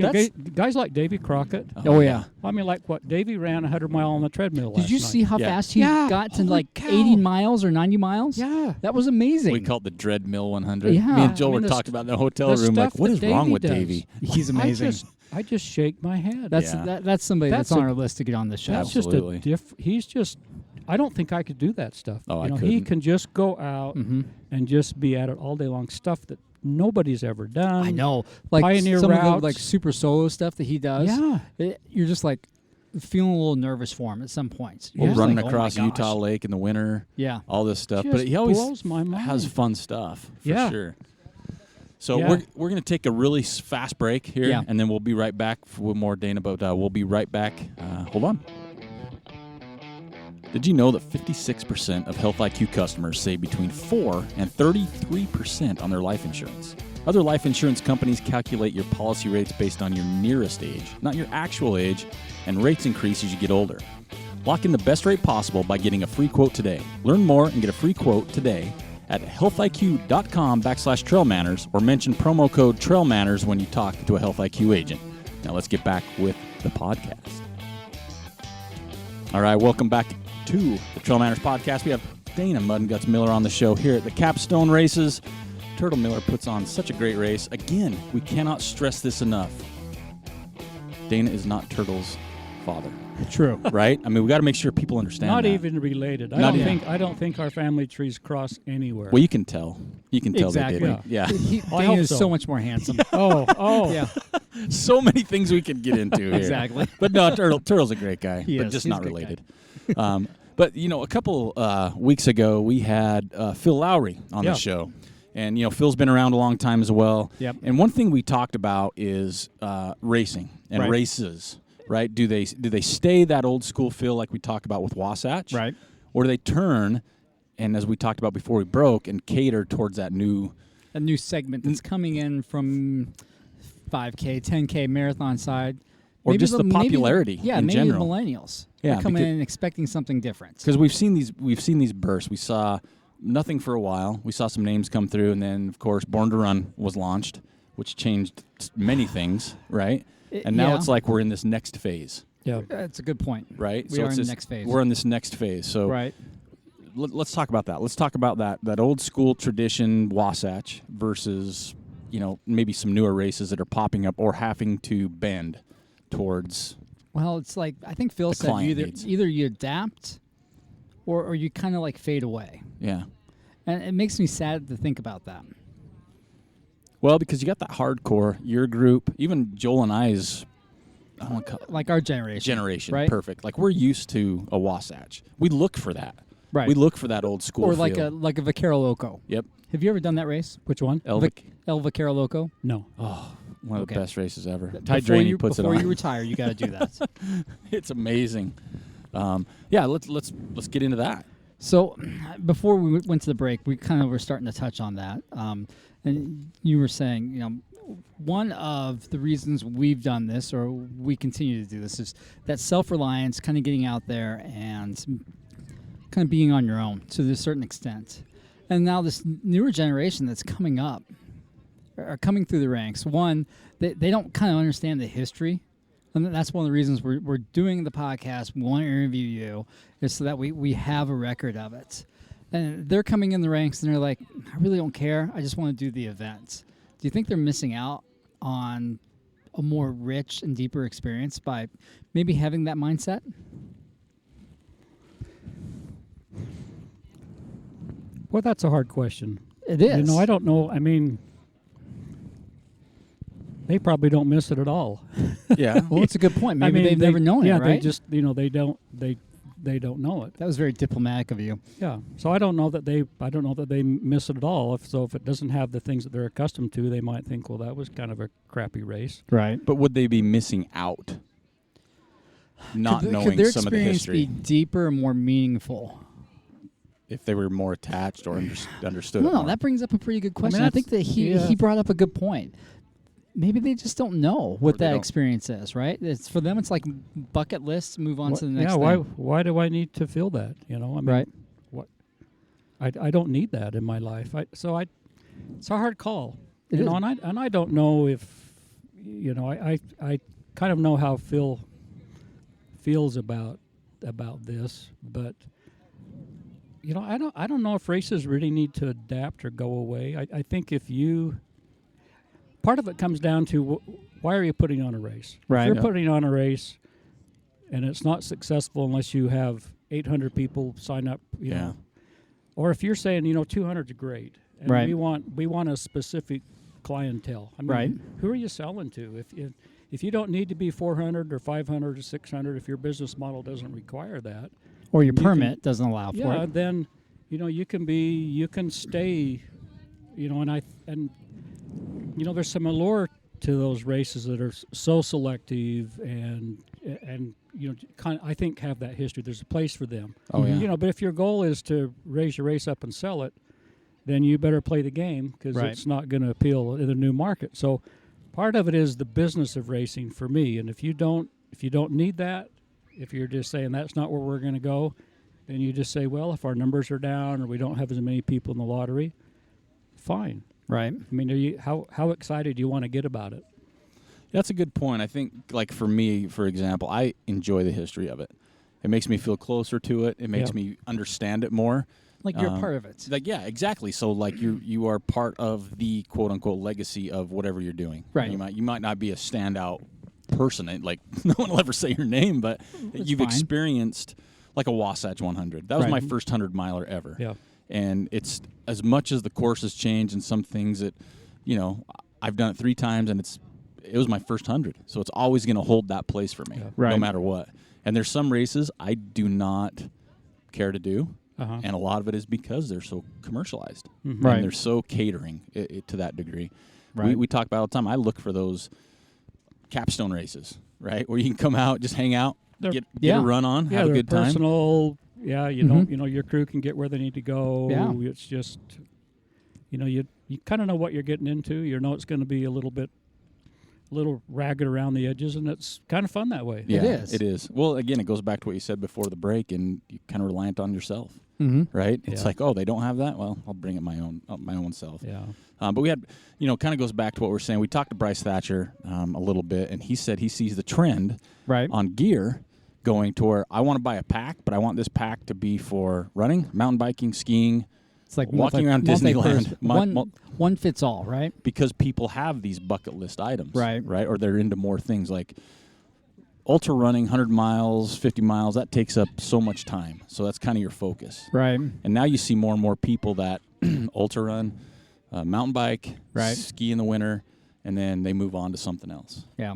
guys like Davy Crockett. Oh, yeah. I mean, like what? Davy ran 100 mile on the treadmill last Did you night. see how Yeah. fast he Yeah. got to Holy like cow. 80 miles or 90 miles? Yeah. That was amazing. We call it the Dread Mill 100. Yeah. Me and Joel I mean, were the talking about in the hotel the room, like, stuff what that is wrong Davy with does. Davey? He's amazing. I just shake my head. That's Yeah. that's somebody That's that's on a- our list to get on the show. That's Absolutely. he's just, I don't think I could do that stuff. Oh, I He couldn't. can just go out and just be at it all day long. Stuff that nobody's ever done. I know. Like Pioneer some of routes. the like super solo stuff that he does. Yeah. You're just like feeling a little nervous for him at some points. Or You're just running like, oh my across gosh. Utah Lake in the winter. Yeah. All this stuff. Just But he always blows my mind. has fun stuff, for Yeah. sure. So Yeah. we're going to take a really fast break here, Yeah. and then we'll be right back with more Dana, but we'll be right back. Hold on. Did you know that 56% of Health IQ customers save between 4 and 33% on their life insurance? Other life insurance companies calculate your policy rates based on your nearest age, not your actual age, and rates increase as you get older. Lock in the best rate possible by getting a free quote today. Learn more and get a free quote today at healthiq.com/trailmanners or mention promo code trailmanners when you talk to a Health IQ agent. Now let's get back with the podcast. All right, welcome back to the Trail Manners podcast. We have Dana Mud and Guts Miller on the show here at the Capstone Races. Turd'l Miller puts on such a great race. Again, we cannot stress this enough. Dana is not Turd'l's father, True. right? I mean, we got to make sure people understand Not that. even related. Not I don't think our family trees cross anywhere. Well, you can tell. You can tell Exactly. they didn't. Yeah. I Dana hope is so. so much more handsome. Oh. Yeah. So many things we could get into here. Exactly. But no, Turd'l's a great guy, He but is. just He's not a good related. But, a couple weeks ago, we had Phil Lowry on the show. And, Phil's been around a long time as well. Yep. And one thing we talked about is racing and Right. races, right? Do they stay that old school feel like we talk about with Wasatch? Right. Or do they turn, and as we talked about before we broke, and cater towards that new... A new segment that's coming in from 5K, 10K marathon side. Or Maybe just the popularity yeah, in maybe general. the millennials. Yeah, They're coming because- in expecting something different. Because we've seen these bursts. We saw nothing for a while. We saw some names come through, and then of course Born to Run was launched, which changed many things, right? And now yeah. it's like we're in this next phase, Yeah. That's a good point. right? We are it's in the this- next phase. We're in this next phase. So Right. let's talk about that. Let's talk about that old school tradition Wasatch versus maybe some newer races that are popping up or having to bend towards. Well, it's like I think Phil The said client either needs. either you adapt or you kind of like fade away. Yeah. And it makes me sad to think about that. Well, because you got that hardcore, your group, even Joel and I's Like our generation. Right? Perfect. Like we're used to a Wasatch. We look for that. Right. We look for that old school Or like feel. a Vaquero Loco. Yep. Have you ever done that race? Which one? El Vaquero Loco? No. Oh, one of the best races ever. Before Draney puts it on. Before you retire, you got to do that. It's amazing. Yeah, let's get into that. So, before we went to the break, we kind of were starting to touch on that, and you were saying, one of the reasons we've done this, or we continue to do this, is that self-reliance, kind of getting out there and kind of being on your own to a certain extent. And now this newer generation that's coming up, are coming through the ranks. One, they don't kind of understand the history. And that's one of the reasons we're doing the podcast. We want to interview you, is so that we have a record of it. And they're coming in the ranks, and they're like, I really don't care. I just want to do the events. Do you think they're missing out on a more rich and deeper experience by maybe having that mindset? Well, that's a hard question. It is. I don't know. I mean, they probably don't miss it at all. Yeah. Well, it's a good point. Maybe they've never known it, right? They just, they don't know it. That was very diplomatic of you. Yeah. So I don't know that they miss it at all. If it doesn't have the things that they're accustomed to, they might think, well, that was kind of a crappy race. Right. But would they be missing out? Not knowing could their some of the experience history. be deeper and more meaningful? If they were more attached or understood. No, that brings up a pretty good question. I think that he brought up a good point. Maybe they just don't know what that experience is, right? It's for them. It's like bucket list. Move on to the next. Yeah. thing. Why do I need to feel that? I mean, right. What? I don't need that in my life. It's a hard call. It is. And I don't know if I kind of know how Phil feels about this, but I don't know if races really need to adapt or go away. I think part of it comes down to why are you putting on a race? Right. If you're putting on a race and it's not successful unless you have 800 people sign up, you know, or if you're saying 200 is great, and right. we want a specific clientele. I mean, right. Who are you selling to? If you don't need to be 400 or 500 or 600, if your business model doesn't require that, or your permit doesn't allow for it, then you can stay, and there's some allure to those races that are so selective and kind of, I think, have that history. There's a place for them. Oh yeah. But if your goal is to raise your race up and sell it, then you better play the game because it's not going to appeal in the new market. So part of it is the business of racing for me. And if you don't need that, if you're just saying that's not where we're going to go, then you just say, well, if our numbers are down or we don't have as many people in the lottery, fine. right? I mean, how excited do you want to get about it? That's a good point. I think, like for me, for example, I enjoy the history of it. It makes me feel closer to it. It makes me understand it more. Like you're a part of it. Like exactly. So like you are part of the quote unquote legacy of whatever you're doing. Right. You might not be a standout person. Like no one will ever say your name, but you've experienced like a Wasatch 100. That was my first 100-miler ever. Yeah. And it's as much as the course has changed and some things that, I've done it 3 times and it was my first 100. So it's always going to hold that place for me, no matter what. And there's some races I do not care to do. And a lot of it is because they're so commercialized. Mm-hmm. Right. And they're so catering to that degree. Right. We talk about it all the time. I look for those capstone races, right? Where you can come out, just hang out, get a run on, have a good time. Personal, your crew can get where they need to go. Yeah. It's just, you kind of know what you're getting into. You know it's going to be a little ragged around the edges, and it's kind of fun that way. Yeah, it is. Well, again, it goes back to what you said before the break, and you kind of reliant on yourself, right? It's like, oh, they don't have that? Well, I'll bring it my own self. Yeah. But we had, kind of goes back to what we're saying. We talked to Bryce Thatcher a little bit, and he said he sees the trend on gear going to where I want to buy a pack, but I want this pack to be for running, mountain biking, skiing. It's like walking around Disneyland. One fits all, right? Because people have these bucket list items, right? Or they're into more things like ultra running, 100 miles, 50 miles, that takes up so much time. So that's kind of your focus. Right. And now you see more and more people that ultra run, mountain bike, Right. ski in the winter, and then they move on to something else. Yeah.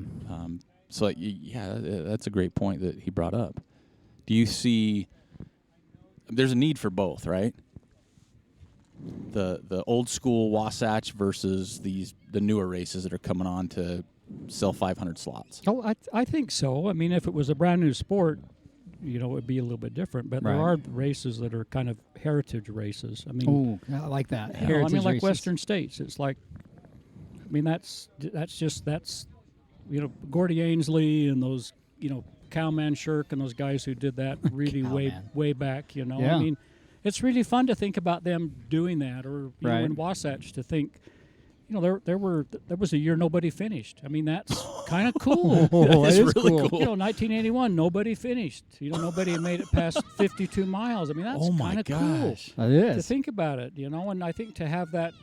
So, that's a great point that he brought up. Do you see there's a need for both, right? The old school Wasatch versus the newer races that are coming on to sell 500 slots. Oh, I think so. I mean, if it was a brand new sport, it would be a little bit different. But Right. there are races that are kind of heritage races. I mean, Oh, I like that. I Heritage mean, like races. Western States. It's like, I mean, that's Gordy Ainsley and those, Cowman Shirk and those guys who did that really Cowman. way back. Yeah. I mean, it's really fun to think about them doing that, or Right. in Wasatch to think. There was a year nobody finished. I mean, that's kind of cool. Oh, that It's is really cool. 1981, nobody finished. Nobody made it past 52 miles. I mean, that's Oh my kind of cool gosh. That to is. think about it. And I think to have that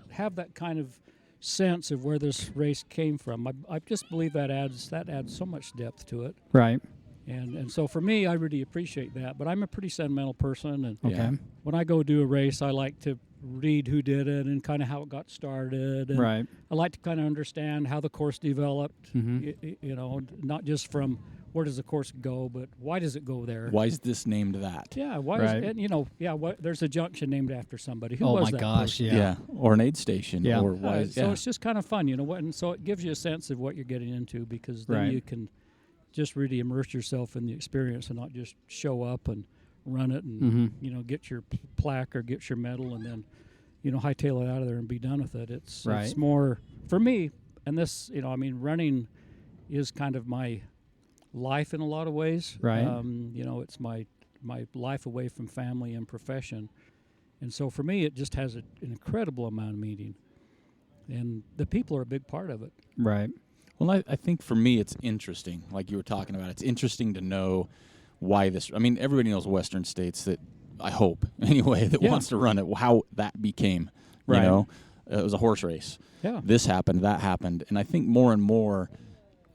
kind of sense of where this race came from, I just believe that adds so much depth to it. Right. And so for me, I really appreciate that. But I'm a pretty sentimental person, and Okay. when I go do a race, I like to read who did it and kind of how it got started. And Right. I like to kind of understand how the course developed. Mhm. Not just from where does the course go, but why does it go there? Why is this named that? Yeah, why Right. is it, there's a junction named after somebody. Who Oh was my that gosh, person? yeah. Or an aid station. Yeah. Or why is, So it's just kind of fun, and so it gives you a sense of what you're getting into, because then Right. you can just really immerse yourself in the experience and not just show up and run it and Mhm. get your plaque or get your medal and then hightail it out of there and be done with it. It's Right. more for me, and this running is kind of my life in a lot of ways. Right. It's my life away from family and profession, and so for me it just has an incredible amount of meaning, and the people are a big part of it. Right. Well, I think for me it's interesting, like you were talking about. It's interesting to know why this. I mean, everybody knows Western States, that I hope anyway, that Yeah. wants to run it. How that became, Right. it was a horse race. Yeah. This happened, that happened, and I think more and more,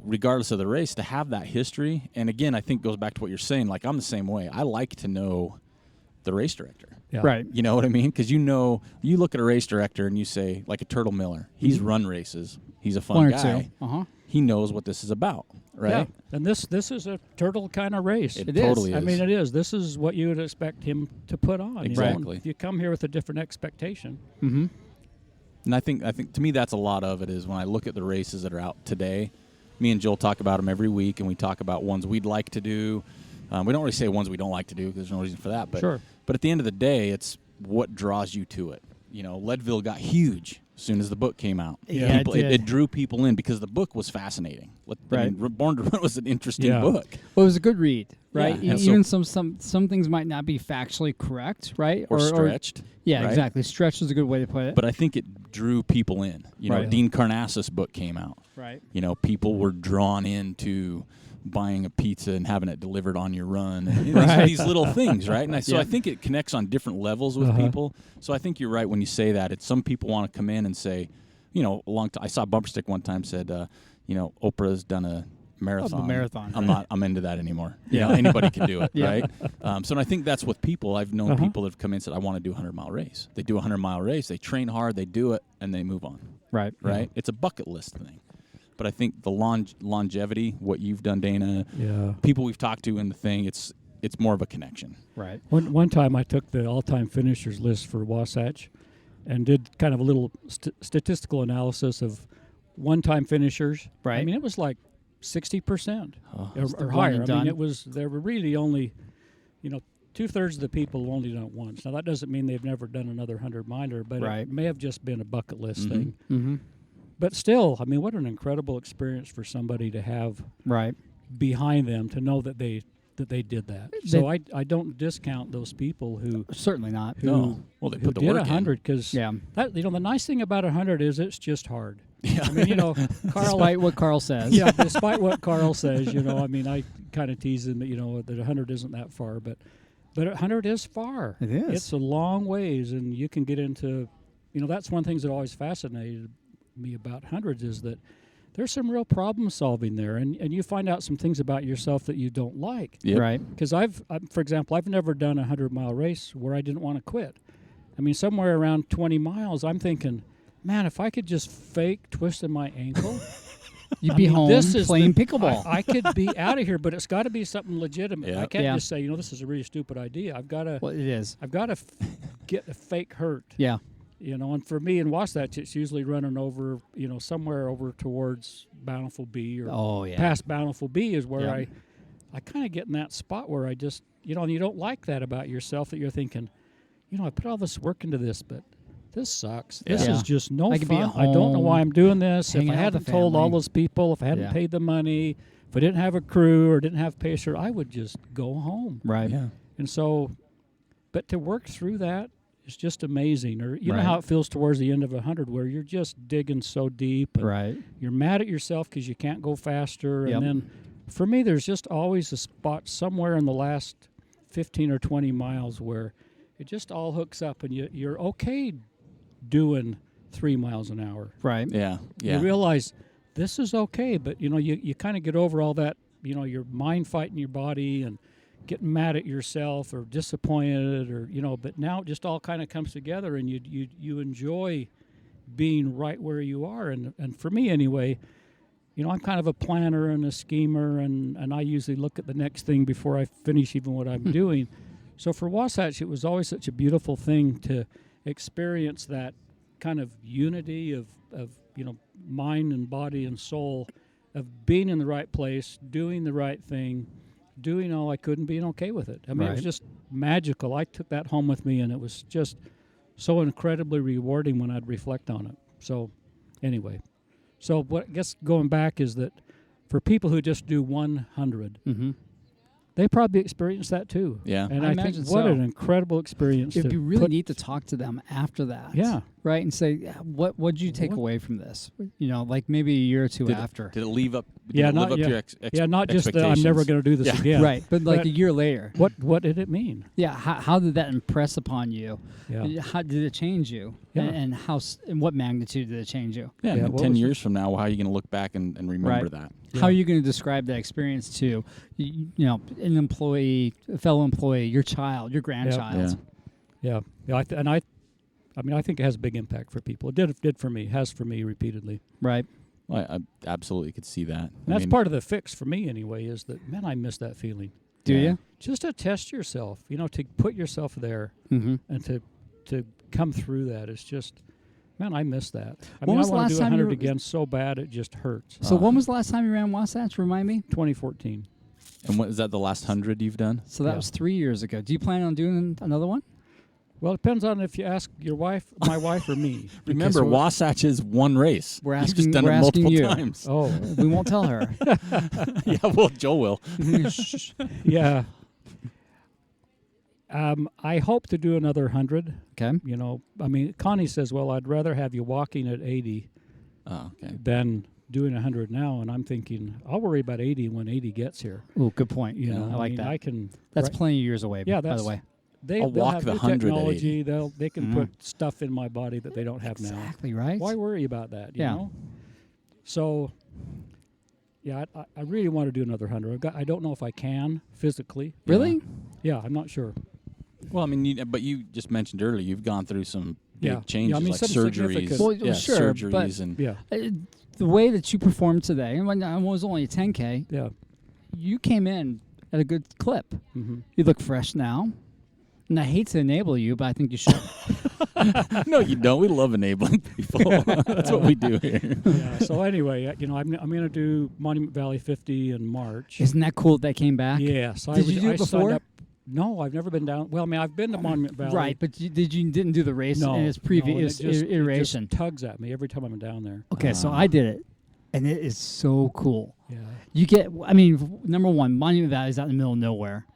regardless of the race, to have that history. And again, I think goes back to what you're saying. Like, I'm the same way. I like to know the race director. Yeah. Right. You know what I mean? Because you look at a race director and you say, like a Turd'l Miller, he's run races. He's a fun One or guy. two. Uh-huh. He knows what this is about, right? Yeah. And this is a Turd'l kind of race. It is. totally I is. mean, it is. This is what you would expect him to put on. Exactly. If you come here with a different expectation. Mm-hmm. And I think to me that's a lot of it, is when I look at the races that are out today. Me and Joel talk about them every week, and we talk about ones we'd like to do. We don't really say ones we don't like to do, because there's no reason for that. But Sure. But at the end of the day, it's what draws you to it. Leadville got huge as soon as the book came out. Yeah, People, it did. it drew people in because the book was fascinating. Right. Born to Run was an interesting Yeah. book. Well, it was a good read, right? Yeah, and Even some things might not be factually correct, right? Or stretched. Yeah, right? exactly. Stretched is a good way to put it. But I think it drew people in. Right. Dean Karnassus' book came out. right. People were drawn into buying a pizza and having it delivered on your run. And Right. these little things, right? And so Yeah. I think it connects on different levels with people. So I think you're right when you say that. It's some people want to come in and say, a long time. I saw Bumper Stick one time said, Oprah's done a marathon. marathon, I'm into that anymore. Yeah. Anybody can do it, Yeah. right? So I think that's with people. I've known people that have come in and said, I want to do a 100-mile race. They do a 100-mile race. They train hard. They do it, and they move on. Right. Right? It's a bucket list thing. But I think the longevity, what you've done, Dana, Yeah. people we've talked to in the thing, it's more of a connection. Right. One time I took the all-time finishers list for Wasatch and did kind of a little statistical analysis of one-time finishers. Right. I mean, it was like 60% It's the or one higher. and I done. mean, there were really only, 2/3 of the people have only done it once. Now, that doesn't mean they've never done another 100-miler, but Right. it may have just been a bucket list Mhm. thing. Mm-hmm. But still, I mean, what an incredible experience for somebody to have Right. behind them, to know that they did that. So I don't discount those people who Certainly not. who, No. Well, they who put the did work in. 100, because Yeah. that the nice thing about 100 is it's just hard. Yeah. I mean, Carl. Despite what Carl says. Yeah, despite what Carl says, I mean, I kind of tease him that that 100 isn't that far, but 100 is far. It is. It's a long ways, and you can get into, that's one of the things that always fascinated me about hundreds, is that there's some real problem solving there, and you find out some things about yourself that you don't like. Yep. Right. Because for example, I've never done a 100-mile race where I didn't want to quit. I mean, somewhere around 20 miles, I'm thinking, man, if I could just fake twisting my ankle, You'd be home playing pickleball. I could be out of here, but it's got to be something legitimate. Yeah. I can't Yeah. just say, this is a really stupid idea. I've got to Well, it is. get a fake hurt. Yeah. And for me in Wasatch, it's usually running over, somewhere over towards Bountiful B or past Bountiful B is where I kind of get in that spot where I just, and you don't like that about yourself, that you're thinking, I put all this work into this, but this sucks. This Yeah. is just no I could be fun. at I don't know why I'm doing this. If hanging I out with hadn't the told all family. those people, if I hadn't Yeah. paid the money, if I didn't have a crew or didn't have pacer, I would just go home. Right. Yeah. And so, but to work through that is just amazing. Or you know Right. how it feels towards the end of 100 where you're just digging so deep. And Right. you're mad at yourself because you can't go faster. Yep. And then for me, there's just always a spot somewhere in the last 15 or 20 miles where it just all hooks up and you're okay doing 3 miles an hour. Right. Yeah. Yeah. You realize this is okay, but you kind of get over all that, your mind fighting your body and getting mad at yourself or disappointed or, but now it just all kind of comes together and you enjoy being right where you are. And for me anyway, I'm kind of a planner and a schemer and I usually look at the next thing before I finish even what I'm doing. So for Wasatch, it was always such a beautiful thing to experience that kind of unity of mind and body and soul, of being in the right place, doing the right thing, doing all I could and being okay with it. I mean, it was Right. just magical. I took that home with me, and it was just so incredibly rewarding when I'd reflect on it. So anyway, what I guess going back is that for people who just do 100, Mm-hmm. they probably experience that too. Yeah. And I I think imagine what so. an incredible experience. It'd to be really put- neat to talk to them after that. Yeah. Right. And say, what'd you take What- away from this? Like maybe a year or two after. Did it live up? Did Yeah, it live not- up yeah. to your not just that I'm never going to do this Yeah. again. Right. But like a year later. What did it mean? Yeah. How did that impress upon you? Yeah. How did it change you? Yeah. And in what magnitude did it change you? Yeah. Yeah, and what 10 was it? years from now, how are you going to look back and remember Right. that? How are you going to describe that experience to, an employee, a fellow employee, your child, your grandchild? Yeah. Yeah. I think it has a big impact for people. It did for me. Has for me repeatedly. Right. Well, I absolutely could see that. And that's part of the fix for me anyway. Is that I miss that feeling. Do Yeah. you? Just to test yourself. To put yourself there Mm-hmm. and to come through that. It's just. Man, I miss that. I When was the want to last do time you 100 were- again so bad it just hurts. So when was the last time you ran Wasatch? Remind me. 2014. And what is that? The last 100 you've done? So that Yeah. was 3 years ago. Do you plan on doing another one? Well, it depends on if you ask your wife, my wife, or me. Remember, we're- Wasatch is one race. We're You've asking- just done we're it asking multiple you. times. Oh, We won't tell her. Yeah, well, Joe will. yeah. I hope to do another 100. Okay. Connie says, well, I'd rather have you walking at 80 Oh, okay. than doing 100 now. And I'm thinking, I'll worry about 80 when 80 gets here. Oh, good point. Yeah, I like that. I can. That's right- plenty of years away. Yeah, by the that's- way. I'll they'll walk have the new 100 at technology. They can Mhm. put stuff in my body that they don't have now. Exactly right. Why worry about that? You Yeah. know? So, yeah, I really want to do another 100. I don't know if I can physically. Really? Yeah, I'm not sure. Well, I mean, but you just mentioned earlier you've gone through some big Yeah. changes, Yeah, I mean, like some surgeries. significant- Well, yeah, sure, surgeries but- and Yeah, The way that you performed today, and when I was only a 10K, yeah. you came in at a good clip. Mm-hmm. You look fresh now. And I hate to enable you, but I think you should. no, you don't. We love enabling people. That's what we do here. Yeah. So anyway, I'm going to do Monument Valley 50 in March. Isn't that cool that came back? Yes. Did you do it I signed before? up- No, I've never been down. Well, I mean, I've been to Monument Valley. Right, but you didn't do the race No, in its no, and previous it just iteration. tugs at me every time I'm down there. Okay, so I did it, and it is so cool. Yeah. You get, number one, Monument Valley is out in the middle of nowhere,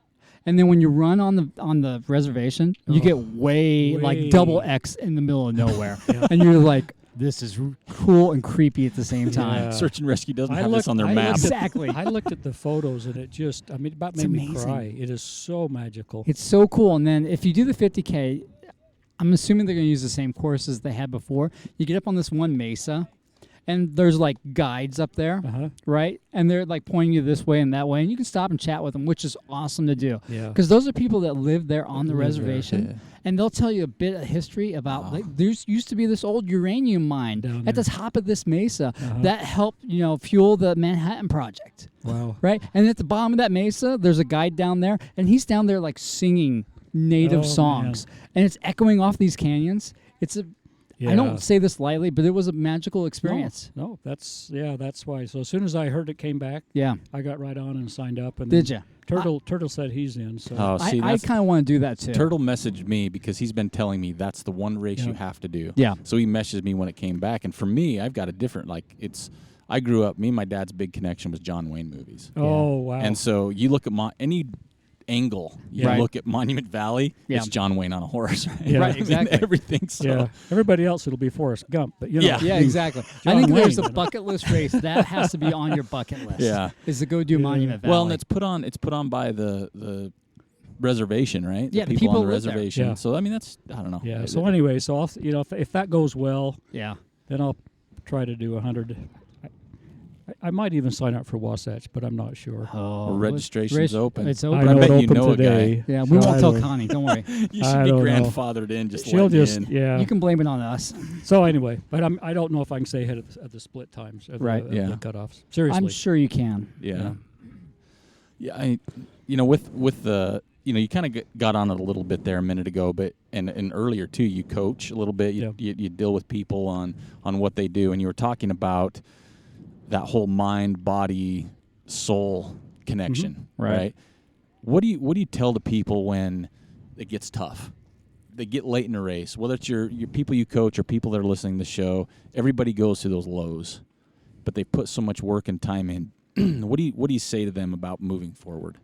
and then when you run on the reservation, you get way like double X in the middle of nowhere, Yeah. and you're like, this is cool and creepy at the same time. Yeah. Search and Rescue doesn't I have this looked- on their I map. looked at- Exactly. I looked at the photos and it just, about It's made me amazing. cry. It is so magical. It's so cool. And then if you do the 50K, I'm assuming they're going to use the same courses they had before. You get up on this one mesa, and there's like guides up there, right? And they're like pointing you this way and that way, and you can stop and chat with them, which is awesome to do. Yeah. Because those are people that live there on the reservation, Yeah. and they'll tell you a bit of history about like there's used to be this old uranium mine Down at the there. top of this mesa that helped fuel the Manhattan Project. Wow. Right, and at the bottom of that mesa, there's a guide down there, and he's down there like singing native songs, and it's echoing off these canyons. It's a, I don't say this lightly, but it was a magical experience. No, that's why. So as soon as I heard it came back, Yeah, I got right on and signed up. And did you? Turd'l said he's in. So Oh, see, I that's kind of want to do that too. Turd'l messaged me because he's been telling me that's the one race you have to do. Yeah. So he messaged me when it came back, and for me, I've got a different I grew up. Me and my dad's big connection was John Wayne movies. Oh wow. And so you look at any angle, you Right. look at Monument Valley, Yeah. it's John Wayne on a horse, right? Yeah. Right, I mean, exactly. everything. So. yeah. Everybody else it'll be Forrest Gump, but Yeah. Yeah, exactly. I John think there's Wayne. a bucket list race that has to be on your bucket list. Yeah. is to go do Monument Valley. Well, and it's put on by the reservation, right? Yeah, the the people on people the live there. reservation. Yeah. So I mean, that's I don't know. Yeah. So anyway, so I'll, if that goes well, yeah. then I'll try to do 100. I might even sign up for Wasatch, but I'm not sure. Oh, registration's open. It's I open. I know bet it you opened know a guy. today. Yeah, we so won't I tell don't- Connie. Don't worry. You I should be don't know. grandfathered in. Just She'll letting you just in. yeah. You can blame it on us. So anyway, but I don't know if I can stay ahead of the split times of Right. the, Yeah. of the cutoffs. Seriously. I'm sure you can. Yeah. Yeah. With the you kind of got on it a little bit there a minute ago, but and earlier too, you coach a little bit. You deal with people on what they do, and you were talking about that whole mind, body, soul connection, right? What do you tell the people when it gets tough? They get late in a race, whether it's your people you coach or people that are listening to the show. Everybody goes through those lows, but they put so much work and time in. What do you say to them about moving forward,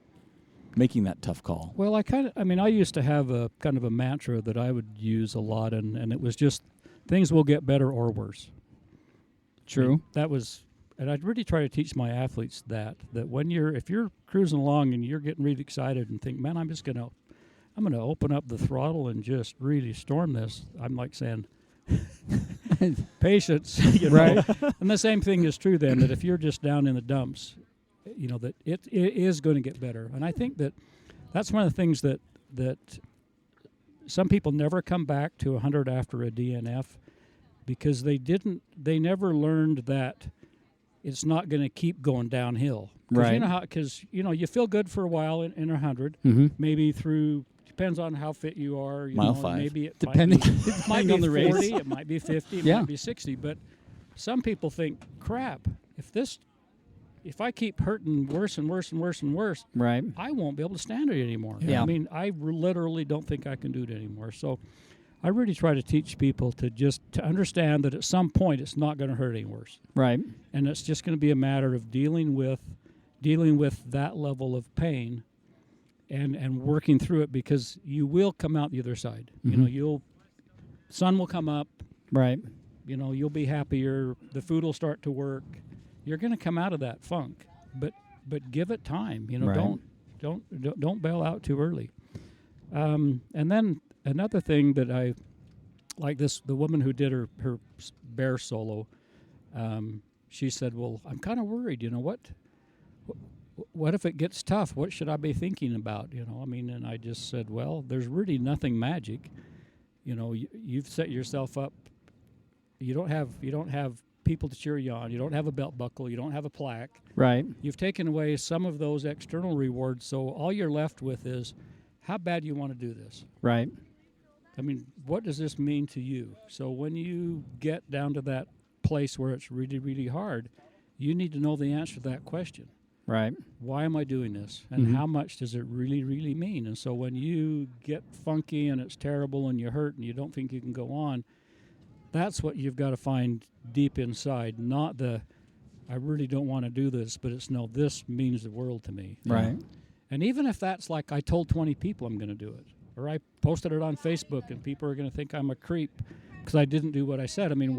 making that tough call? Well, I used to have a kind of a mantra that I would use a lot, and it was just things will get better or worse. True. That was, and I'd really try to teach my athletes that when if you're cruising along and you're getting really excited and think, man, I'm going to open up the throttle and just really storm this. I'm like saying, patience, Right. And the same thing is true then, that if you're just down in the dumps, that it is going to get better. And I think that's one of the things that some people never come back to 100 after a DNF because they never learned that it's not going to keep going downhill. Right. You know how, because, you feel good for a while in 100, maybe through, depends on how fit you are. Mile 5. Maybe it Depending might be on the 40, race. it might be 50, it Yeah. might be 60. But some people think, crap, if I keep hurting worse and worse and worse and worse, Right. I won't be able to stand it anymore. Yeah. I mean, I literally don't think I can do it anymore. So I really try to teach people to understand that at some point it's not going to hurt any worse. Right. And it's just going to be a matter of dealing with that level of pain and working through it, because you will come out the other side. Sun will come up, Right. you'll be happier, the food will start to work. You're going to come out of that funk, but give it time. Right. Don't bail out too early. And then another thing that I like, the woman who did her bear solo, she said, "Well, I'm kind of worried. What if it gets tough? What should I be thinking about? And I just said, well, there's really nothing magic. You've set yourself up. You don't have people to cheer you on. You don't have a belt buckle. You don't have a plaque. Right. You've taken away some of those external rewards. So all you're left with is how bad you want to do this. Right. I mean, what does this mean to you? So when you get down to that place where it's really, really hard, you need to know the answer to that question. Right. Why am I doing this? And how much does it really, really mean? And so when you get funky and it's terrible and you hurt and you don't think you can go on, that's what you've got to find deep inside, not I really don't want to do this, but it's no, this means the world to me. Right. And even if that's like I told 20 people I'm going to do it, or I posted it on Facebook and people are going to think I'm a creep because I didn't do what I said. I mean,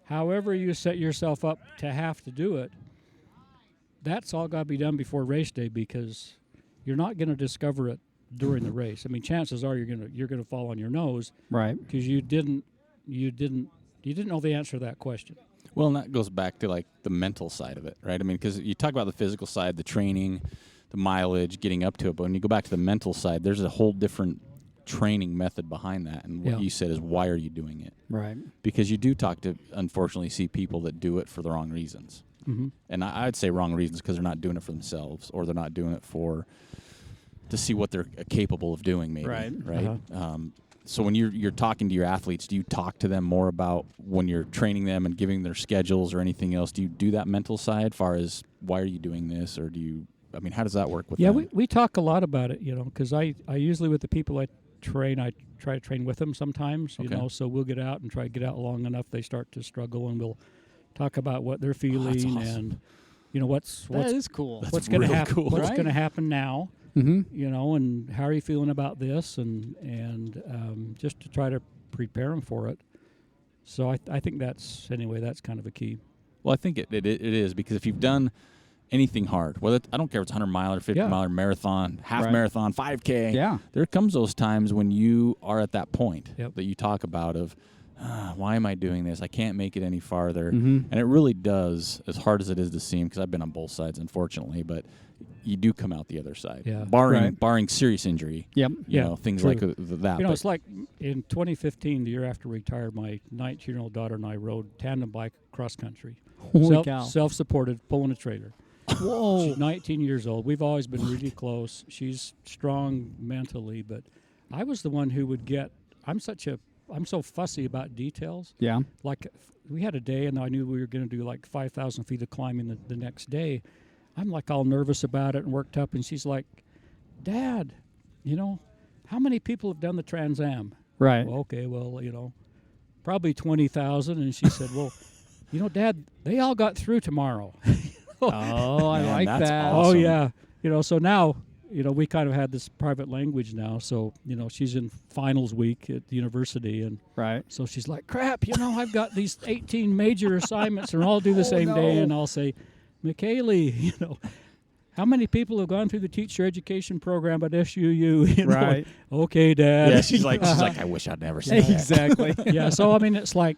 however you set yourself up to have to do it, that's all got to be done before race day, because you're not going to discover it during the race. I mean, chances are you're going to fall on your nose, Right. because you didn't know the answer to that question. Well, and that goes back to like the mental side of it, right? I mean, because you talk about the physical side, the training, the mileage, getting up to it, but when you go back to the mental side, there's a whole different training method behind that. And what you said is, why are you doing it? Right. Because you do unfortunately see people that do it for the wrong reasons. Mm-hmm. And I'd say wrong reasons because they're not doing it for themselves, or they're not doing it to see what they're capable of doing, maybe. Right. Uh-huh. So when you're talking to your athletes, do you talk to them more about when you're training them and giving their schedules or anything else? Do you do that mental side, far as why are you doing this, or how does that work with them? we talk a lot about it, because I usually with the people I train, I try to train with them sometimes, so we'll get out and try to get out long enough they start to struggle, and we'll talk about what they're feeling awesome. and what's That is cool. what's going to really happen, cool. what's Right? going to happen now. Mm-hmm. And how are you feeling about this, and just to try to prepare them for it. So I think that's kind of a key. Well, I think it is, because if you've done anything hard, I don't care if it's 100-mile or 50-mile or marathon, half marathon, 5K. Yeah. There comes those times when you are at that point Yep. that you talk about of, why am I doing this? I can't make it any farther. Mm-hmm. And it really does, as hard as it is to seem, because I've been on both sides, unfortunately, but you do come out the other side. Yeah. Barring serious injury. Yep. Things true. like that. It's like in 2015, the year after I retired, my 19-year-old daughter and I rode tandem bike cross country. Holy cow. Self-supported, pulling a trailer. Whoa. She's 19 years old. We've always been really close. She's strong mentally, but I was the one who would I'm so fussy about details. Yeah. Like, we had a day, and I knew we were going to do like 5,000 feet of climbing the next day. I'm like all nervous about it and worked up, and she's like, Dad, how many people have done the Trans Am? Right. Well, okay, probably 20,000. And she said, well, Dad, they all got through tomorrow. Oh, I Man, like that's that. awesome. Oh, yeah. So now, we kind of had this private language now. So, she's in finals week at the university. And Right. so she's like, crap, I've got these 18 major assignments and all due the same day. And I'll say, McKaylee, how many people have gone through the teacher education program at SUU? Right. Okay, Dad. Yeah, she's like, I wish I'd never said that. Exactly. Yeah, so, it's like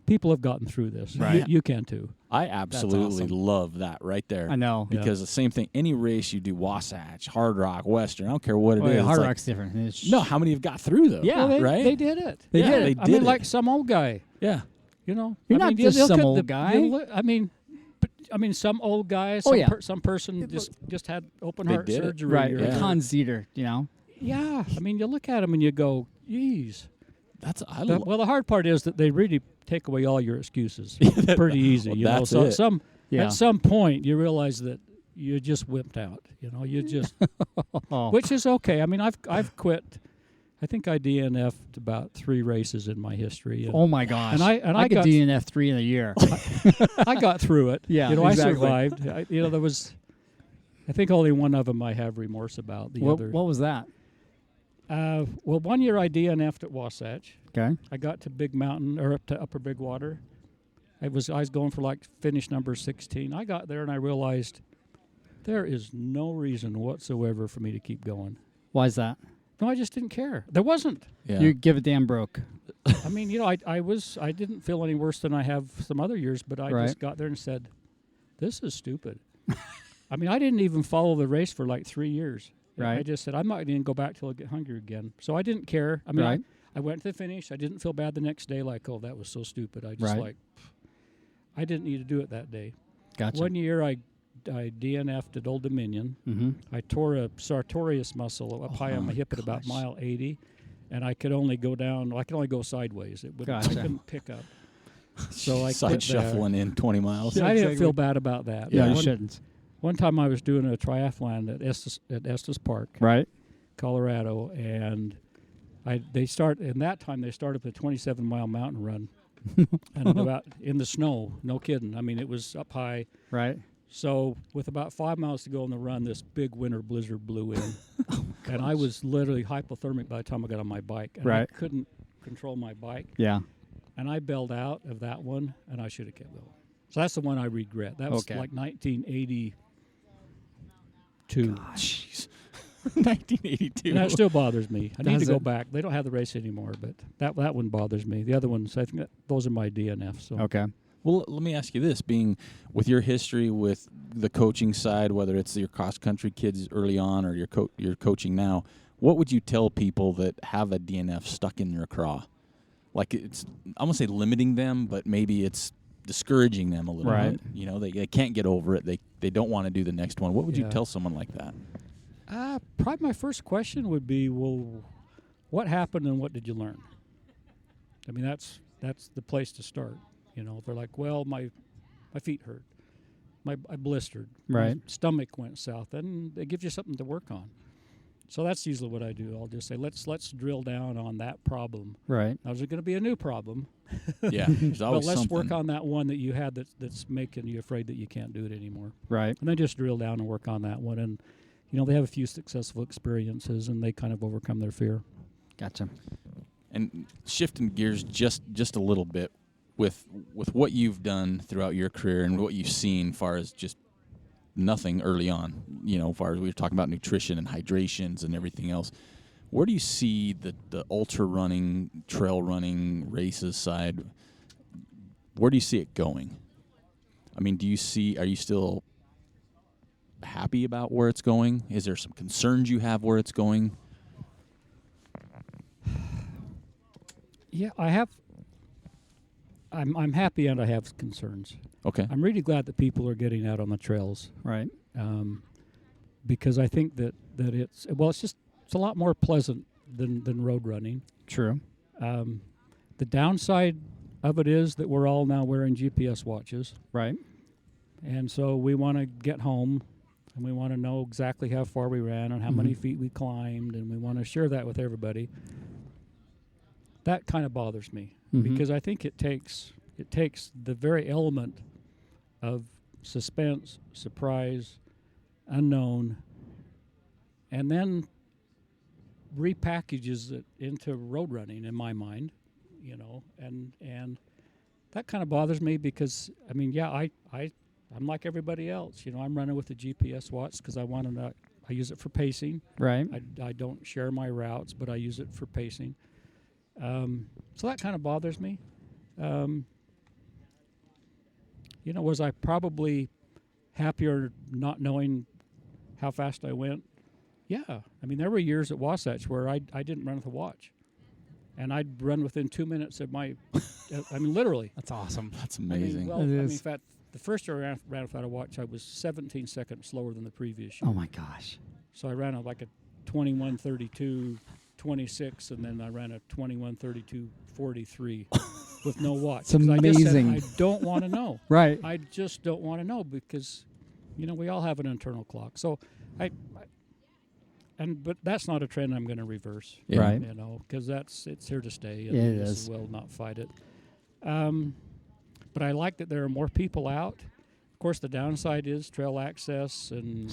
people have gotten through this. Right. You can too. I absolutely awesome. love that right there. I know. Because the same thing, any race you do, Wasatch, Hard Rock, Western, I don't care what it is. Hard it's like, Rock's different. It's no, how many have got through, though? Yeah. Well, right? They did it. They did it. I mean, like some old guy. Yeah. You're not just some old guy. Some old guy. Some person just had open heart did it. surgery. Right. or- Yeah. Con Zeter, Yeah. You look at them and you go, geez. The hard part is that they really take away all your excuses. Pretty easy. Well, that's So it. at some point you realize that you just wimped out. You just, which is okay. I mean, I've quit. I think I DNF'd about 3 races in my history. Oh my gosh! And I could got DNF 3 in a year. I got through it. Yeah, I exactly. survived. There was, I think only one of them I have remorse about. The other. What was that? Well, one year I DNF'd at Wasatch. Okay. I got to Big Mountain or up to Upper Big Water. I was going for like finish number 16. I got there and I realized there is no reason whatsoever for me to keep going. Why is that? No, I just didn't care. There wasn't. Yeah. You give a damn broke. I mean, I didn't feel any worse than I have some other years, but I Right. just got there and said, this is stupid. I mean, I didn't even follow the race for like 3 years. Right. I just said, I'm not going to go back till I get hungry again. So I didn't care. I mean, Right. I went to the finish. I didn't feel bad the next day like, oh, that was so stupid. I just Right. I didn't need to do it that day. Gotcha. One year I DNF'd at Old Dominion. Mm-hmm. I tore a sartorius muscle up high on my hip at about mile 80, and I could only go down. I could only go sideways. I Gotcha. couldn't pick up. So I Side quit there. shuffling in 20 miles. I didn't exactly. feel bad about that. Yeah, One- you shouldn't. One time I was doing a triathlon at Estes Park, Right. Colorado, and they started the 27-mile mountain run, and about in the snow. No kidding. I mean, it was up high. Right. So with about 5 miles to go on the run, this big winter blizzard blew in, and I was literally hypothermic by the time I got on my bike. And Right. I couldn't control my bike, Yeah. and I bailed out of that one, and I should have kept going. So that's the one I regret. That was Okay. like 1982. Jeez. 1982. And that still bothers me. I need Does to go it? back. They don't have the race anymore, but that one bothers me. The other ones, I think those are my DNF. So Okay. Well, let me ask you this: being with your history with the coaching side, whether it's your cross country kids early on or you're coaching now, what would you tell people that have a DNF stuck in their craw? Like it's, I won't say limiting them, but maybe it's discouraging them a little Right. bit. You know, they can't get over it. They don't want to do the next one. What would you Yeah. tell someone like that? probably my first question would be, well, what happened and what did you learn? I mean, that's the place to start. You know, if they're like, well, my feet hurt, I blistered, Right. my stomach went south, then it gives you something to work on. So that's usually what I do. I'll just say, let's drill down on that problem. Right. Now, is it going to be a new problem? Yeah, there's But always let's something. work on that one that you had that's making you afraid that you can't do it anymore. Right. And then just drill down and work on that one. And, you know, they have a few successful experiences, and they kind of overcome their fear. Gotcha. And shifting gears just a little bit with what you've done throughout your career and what you've seen far as just nothing early on, you know, far as we were talking about nutrition and hydrations and everything else, where do you see the ultra running, trail running, races side, where do you see it going? I mean, are you still happy about where it's going? Is there some concerns you have where it's going? Yeah, I have. I'm happy and I have concerns. Okay. I'm really glad that people are getting out on the trails, Right. because I think that it's a lot more pleasant than road running. True. The downside of it is that we're all now wearing GPS watches, Right. and so we want to get home, and we want to know exactly how far we ran and how many feet we climbed, and we want to share that with everybody. That kind of bothers me because I think it takes the very element of suspense, surprise, unknown, and then repackages it into road running in my mind, you know, and that kind of bothers me because I mean, yeah, I'm like everybody else, you know. I'm running with the GPS watch because I want to know. I use it for pacing. Right. I don't share my routes, but I use it for pacing. So that kind of bothers me. You know, was I probably happier not knowing how fast I went? Yeah. I mean, there were years at Wasatch where I didn't run with a watch. And I'd run within 2 minutes of my, I mean, literally. That's awesome. That's I mean, amazing. well, It I mean, in is. fact, the first year I ran without a watch, I was 17 seconds slower than the previous year. Oh my gosh. So I ran like a 21:32, 26, and then I ran a 21:32, 43 with no watch. It's 'Cause amazing. I don't want to know. Right. I just don't want to know because, you know, we all have an internal clock. So but that's not a trend I'm going to reverse. Yeah. Right. You know, because it's here to stay. And It this is. will not fight it. But I like that there are more people out. Of course, the downside is trail access and,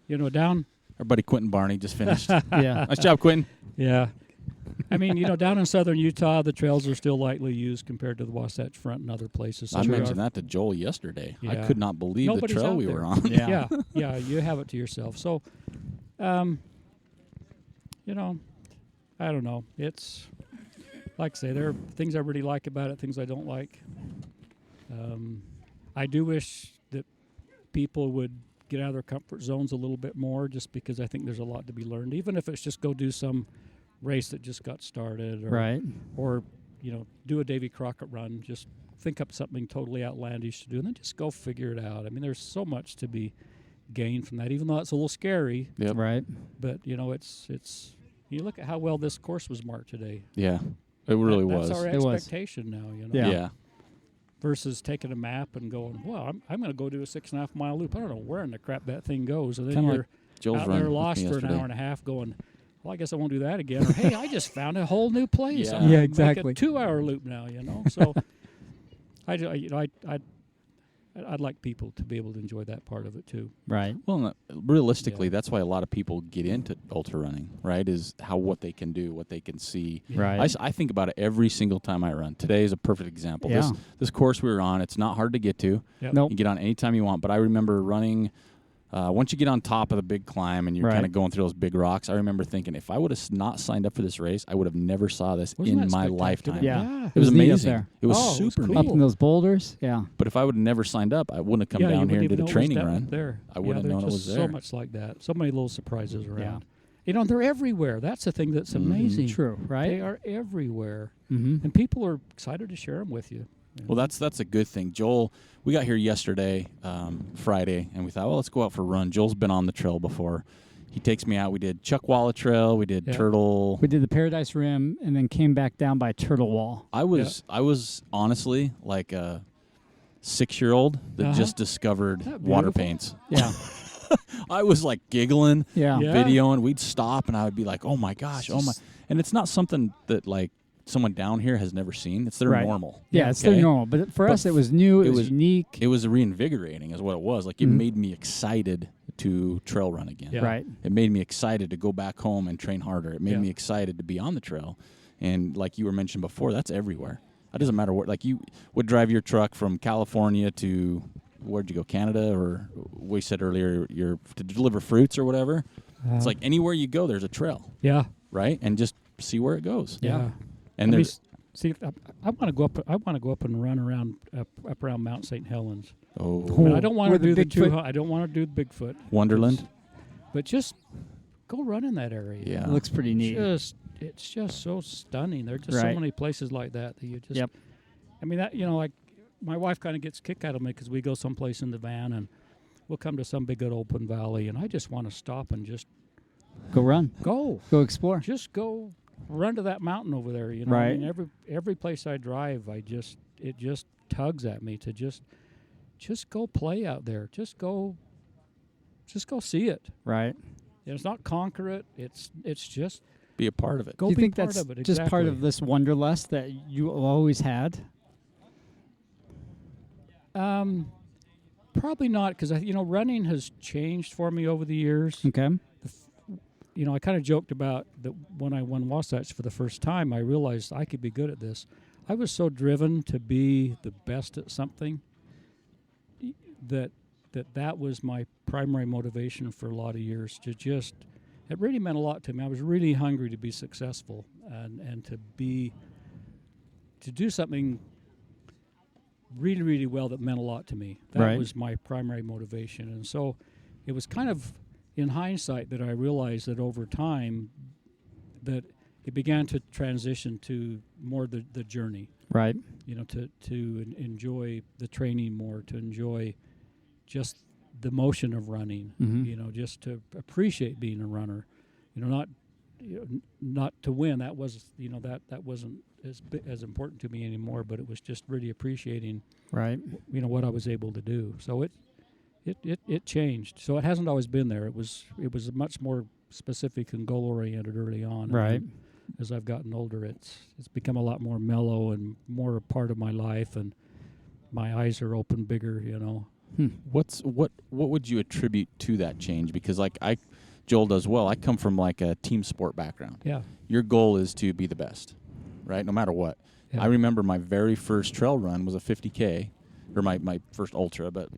you know, down. Our buddy Quentin Barney just finished. Yeah. Nice job, Quentin. Yeah. I mean, you know, down in southern Utah, the trails are still lightly used compared to the Wasatch Front and other places. So I we mentioned are- that to Joel yesterday. I Yeah. could not believe Nobody's the trail out we there. were on. Yeah. Yeah, you have it to yourself. So, you know, I don't know. It's, like I say, there are things I really like about it, things I don't like. I do wish that people would get out of their comfort zones a little bit more just because I think there's a lot to be learned, even if it's just go do some race that just got started Right. or you know, do a Davy Crockett run, just think up something totally outlandish to do and then just go figure it out. I mean, there's so much to be gained from that, even though it's a little scary, Yep. Right. but you know, it's you look at how well this course was marked today. Yeah, it really That's was. our It was. expectation now, you know. Yeah. Yeah. Versus taking a map and going, well, I'm going to go do a 6.5 mile loop. I don't know where in the crap that thing goes. And then Kinda like you're Joel's out run there with lost me for an yesterday. hour and a half going, well, I guess I won't do that again. Or, hey, I just found a whole new place. Yeah. I'm gonna Yeah, make exactly. a 2-hour loop now, you know. So I'd like people to be able to enjoy that part of it too. Right. Well, realistically, Yeah. that's why a lot of people get into ultra running, right? Is what they can do, what they can see. Right. I think about it every single time I run. Today is a perfect example. Yeah. This course we were on, it's not hard to get to. Yep. Nope. You get on anytime you want. But I remember running Once you get on top of the big climb and you're Right. kind of going through those big rocks, I remember thinking, if I would have not signed up for this race, I would have never saw this Wasn't in that my spectacular? lifetime. Yeah. It was neat up amazing. there. It was Oh, it was super cool. Up neat. in those boulders. Yeah. But if I would have never signed up, I wouldn't have come down here and do the training run. There. I wouldn't have known it was there. So much like that. So many little surprises around. Yeah. You know, they're everywhere. That's the thing that's Mhm. amazing. True. Right. They are everywhere, Mm-hmm. and people are excited to share them with you. Well, that's a good thing. Joel, we got here yesterday, Friday, and we thought, well, let's go out for a run. Joel's been on the trail before. He takes me out. We did Chuckwalla Trail. We did Yeah. Turd'l. We did the Paradise Rim and then came back down by Turd'l Wall. I was honestly like a 6-year-old that Uh-huh. just discovered Isn't that water beautiful? paints. Yeah. I was like giggling, Yeah. Yeah. videoing. We'd stop and I would be like, "Oh my gosh, oh my!" And it's not something that like someone down here has never seen. It's their Right. normal. Yeah, it's Okay? their normal. But for But us, it was new. It it was was- unique. It was reinvigorating, is what it was. Like it Mhm. made me excited to trail run again. Yeah. Right. It made me excited to go back home and train harder. It made Yeah. me excited to be on the trail. And like you were mentioned before, that's everywhere. It doesn't matter what. Like you would drive your truck from California to where'd you go, Canada, or we said earlier you're to deliver fruits or whatever. It's like anywhere you go, there's a trail, yeah, right? And just see where it goes. yeah. And Let me there's see. I want to go up. I want to go up and run around up around Mount St. Helens. oh But I don't want Where to the do the Bigfoot- I don't want to do the Bigfoot. Wonderland. But just go run in that area. Yeah. It looks pretty neat. It's just so stunning. There are just Right. so many places like that you just. Yep. I mean, that like my wife kind of gets a kick out of me because we go someplace in the van and we'll come to some big open valley, and I just want to stop and just Go run. go, Go explore. just go run to that mountain over there. You know, I Right. mean, every place I drive, it just tugs at me to just go play out there. Just go see it. Right. It's not conquer it. It's just Be a part of it. go Do you be think part that's of it. just part Exactly. of this wanderlust that you always had? Probably not, because running has changed for me over the years. Okay. I kind of joked about that when I won Wasatch for the first time. I realized I could be good at this. I was so driven to be the best at something that was my primary motivation for a lot of years. It really meant a lot to me. I was really hungry to be successful and to do something really, really well that meant a lot to me. That Right. was my primary motivation. And so it was kind of in hindsight that I realized that over time that it began to transition to more the journey, Right. to enjoy the training more, to enjoy just the motion of running, Mhm. just to appreciate being a runner, not to win. That was, that wasn't as important to me anymore, but it was just really appreciating, Right. what I was able to do. So it changed. So it hasn't always been there. It was much more specific and goal oriented early on. And Right. then as I've gotten older, it's become a lot more mellow and more a part of my life, and my eyes are open bigger. What would you attribute to that change? Because like Joel does well. I come from like a team sport background. Yeah. Your goal is to be the best, right? No matter what. Yeah. I remember my very first trail run was a 50K, or my first ultra, but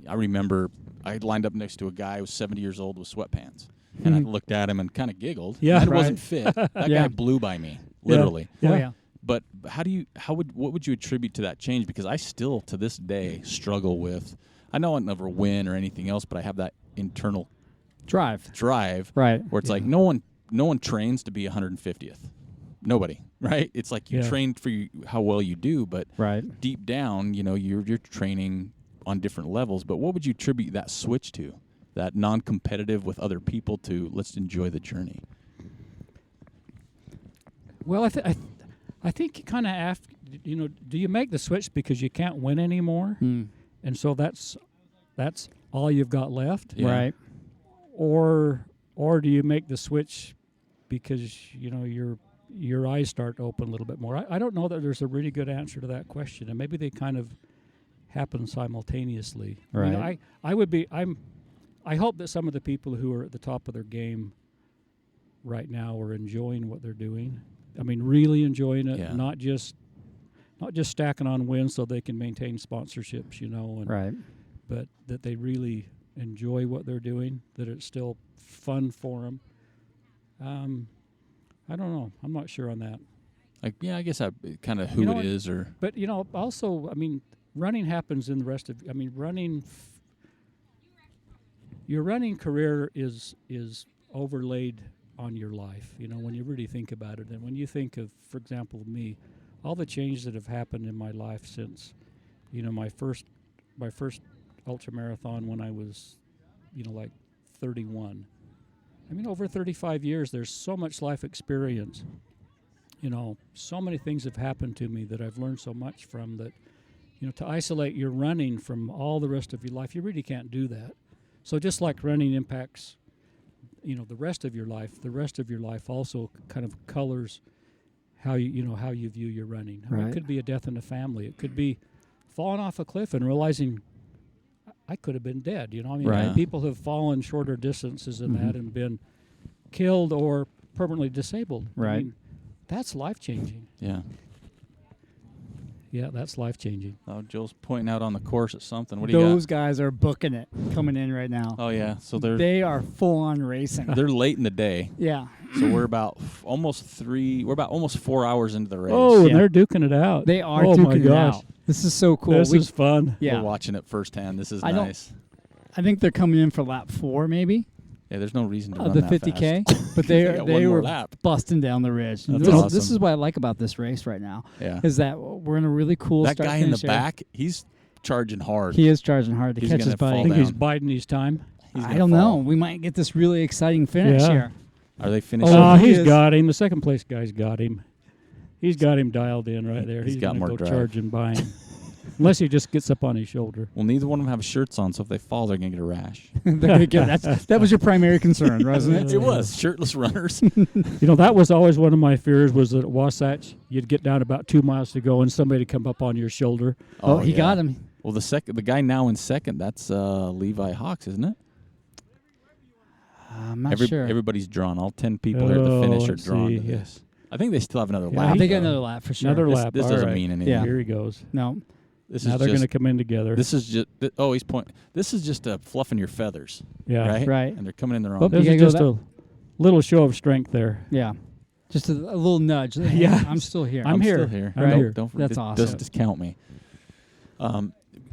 I remember I lined up next to a guy who was 70 years old with sweatpants. And I looked at him and kind of giggled. Yeah. That Right. wasn't fit. That Yeah. guy blew by me, literally. Oh, Yeah. yeah. But what would you attribute to that change? Because I still, to this day, struggle with, I know I'll never win or anything else, but I have that internal Drive. drive Right. where it's like no one trains to be 150th. Nobody, right? It's like you Yeah. train for how well you do, but Right. deep down, you're training on different levels. But what would you attribute that switch to? That non-competitive with other people to let's enjoy the journey. Well, I think you kind of have, do you make the switch because you can't win anymore, and so that's all you've got left, Yeah. Right. or do you make the switch because your eyes start to open a little bit more? I don't know that there's a really good answer to that question, and maybe they kind of happen simultaneously. Right. I hope that some of the people who are at the top of their game right now are enjoying what they're doing. I mean, really enjoying it, Yeah. not just stacking on wins so they can maintain sponsorships, and Right. but that they really enjoy what they're doing, that it's still fun for them. I don't know. I'm not sure on that. Like, yeah, I guess kind of who You know, it is, or But, also, running happens in the rest of, your running career is overlaid on your life, when you really think about it. And when you think of, for example, me, all the changes that have happened in my life since, my first ultra marathon when I was, like 31. Over 35 years, there's so much life experience. So many things have happened to me that I've learned so much from that, to isolate your running from all the rest of your life, you really can't do that. So just like running impacts, the rest of your life also kind of colors how you view your running. Right. It could be a death in the family. It could be falling off a cliff and realizing I could have been dead. Right. People have fallen shorter distances than that and been killed or permanently disabled. Right. That's life-changing. yeah. Yeah, that's life-changing. Oh, Joe's pointing out on the course at something. What do you Those guys are booking it coming in right now. got? Oh yeah, so They are full on racing. they're late in the day. Yeah. So we're about almost 4 hours into the race. Oh, and Yeah. they're duking it out. They are oh duking my it gosh. out. This is so cool. This is fun. yeah. We're watching it firsthand. This is I don't- nice. I think they're coming in for lap 4 maybe Yeah, there's no reason to of run the that 50K, fast. but They got one they more were lap. busting down the ridge. That's This awesome. is what I like about this race right now Yeah. is that we're in a really cool That start guy in the finish area. back, he's charging hard. He is charging hard to He's catch gonna his buddy. I fall think he's down. biding his time. He's I gonna don't know. fall. We might get this really exciting finish Yeah. here. Are they finishing? Oh, he He's is- got him. The second place guy's got him. He's got him dialed in right there. He's He's got gonna more go drive. charging by him. Unless he just gets up on his shoulder. Well, neither one of them have shirts on, so if they fall, they're going to get a rash. That was your primary concern, wasn't it? It was. Shirtless runners. That was always one of my fears was that at Wasatch, you'd get down about 2 miles to go and somebody would come up on your shoulder. Oh, he yeah. got him. Well, the guy now in second, that's Levi Hawks, isn't it? I'm not sure. Everybody's drawn. All 10 people here at the finish are let's drawn see, to yeah. this. I think they still have another Yeah, lap. They got though. another lap for sure. Another This, lap. this all doesn't right. mean anything. Yeah. Here he goes. No. This Now is they're going just, to come in together. This is just. He's pointing. This is just fluffing your feathers, yeah. right? Right. And they're coming in the wrong. Oh, This You is gotta just go a little show of strength there. Yeah. Just a little nudge. Hey, Yeah. I'm still here. I'm here. Still here. I'm Right. here. Don't That's Doesn't awesome. discount me.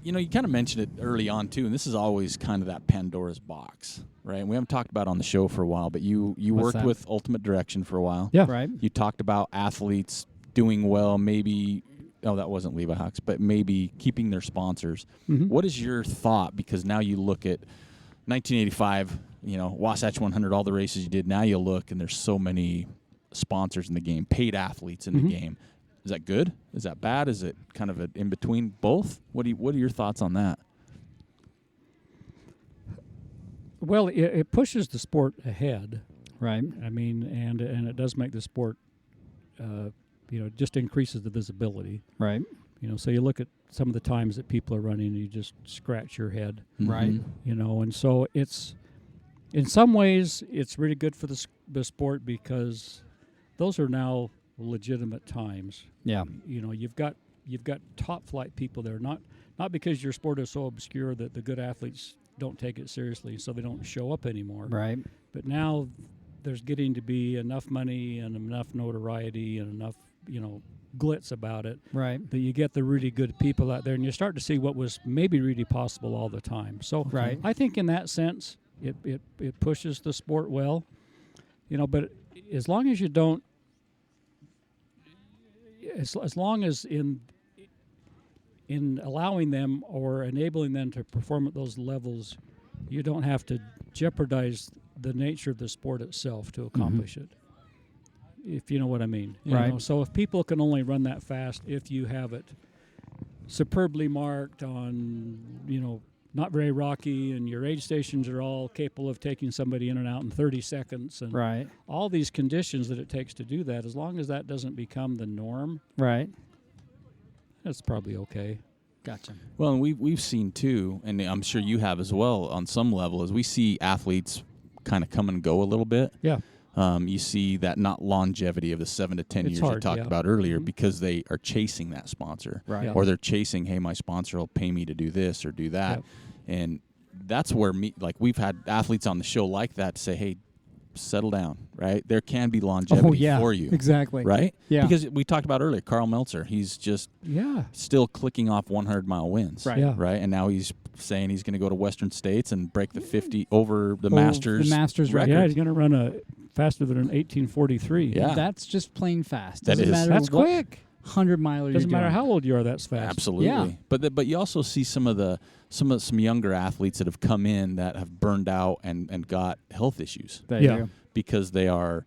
You kind of mentioned it early on too, and this is always kind of that Pandora's box, right? We haven't talked about it on the show for a while, but you What's worked that? with Ultimate Direction for a while. Yeah. Right. You talked about athletes doing well, maybe. Oh, that wasn't Levi Hawks, but maybe keeping their sponsors. Mhm. What is your thought? Because now you look at 1985, Wasatch 100, all the races you did. Now you look, and there's so many sponsors in the game, paid athletes in the game. Is that good? Is that bad? Is it kind of in between both? What are your thoughts on that? Well, it pushes the sport ahead. Right. And it does make the sport, just increases the visibility. Right. So you look at some of the times that people are running, and you just scratch your head. Right. And so it's, in some ways, it's really good for the sport because those are now legitimate times. Yeah. You've got top flight people there, not because your sport is so obscure that the good athletes don't take it seriously, so they don't show up anymore. Right. But now there's getting to be enough money and enough notoriety and enough, glitz about it Right. that you get the really good people out there, and you start to see what was maybe really possible all the time. So Right. I think in that sense, it pushes the sport well, but as long as you don't, as long as in allowing them or enabling them to perform at those levels, you don't have to jeopardize the nature of the sport itself to accomplish it. If you know what I mean. Right. So if people can only run that fast if you have it superbly marked on, not very rocky, and your aid stations are all capable of taking somebody in and out in 30 seconds, and Right. all these conditions that it takes to do that, as long as that doesn't become the norm, Right. that's probably okay. Gotcha. Well, and we've seen too, and I'm sure you have as well on some level, as we see athletes kind of come and go a little bit. Yeah. You see that not longevity of the 7 to 10 It's years you hard, talked yeah. about earlier because they are chasing that sponsor. Right. Yeah. Or they're chasing, hey, my sponsor will pay me to do this or do that. Yep. And that's where we've had athletes on the show like that to say, hey, settle down, right? There can be longevity for you. Exactly. Right? Yeah. Because we talked about earlier, Carl Meltzer, he's just still clicking off 100-mile wins. Right. Yeah. Right? And now he's saying he's going to go to Western States and break the 50 over the Masters. The Masters record. Yeah, he's going to run a faster than an 1843. Yeah. That's just plain fast. That is. That's quick. 100-miler. Doesn't matter how old you are, that's fast. Absolutely. Yeah. But you also see some younger athletes that have come in that have burned out and got health issues. Because they are,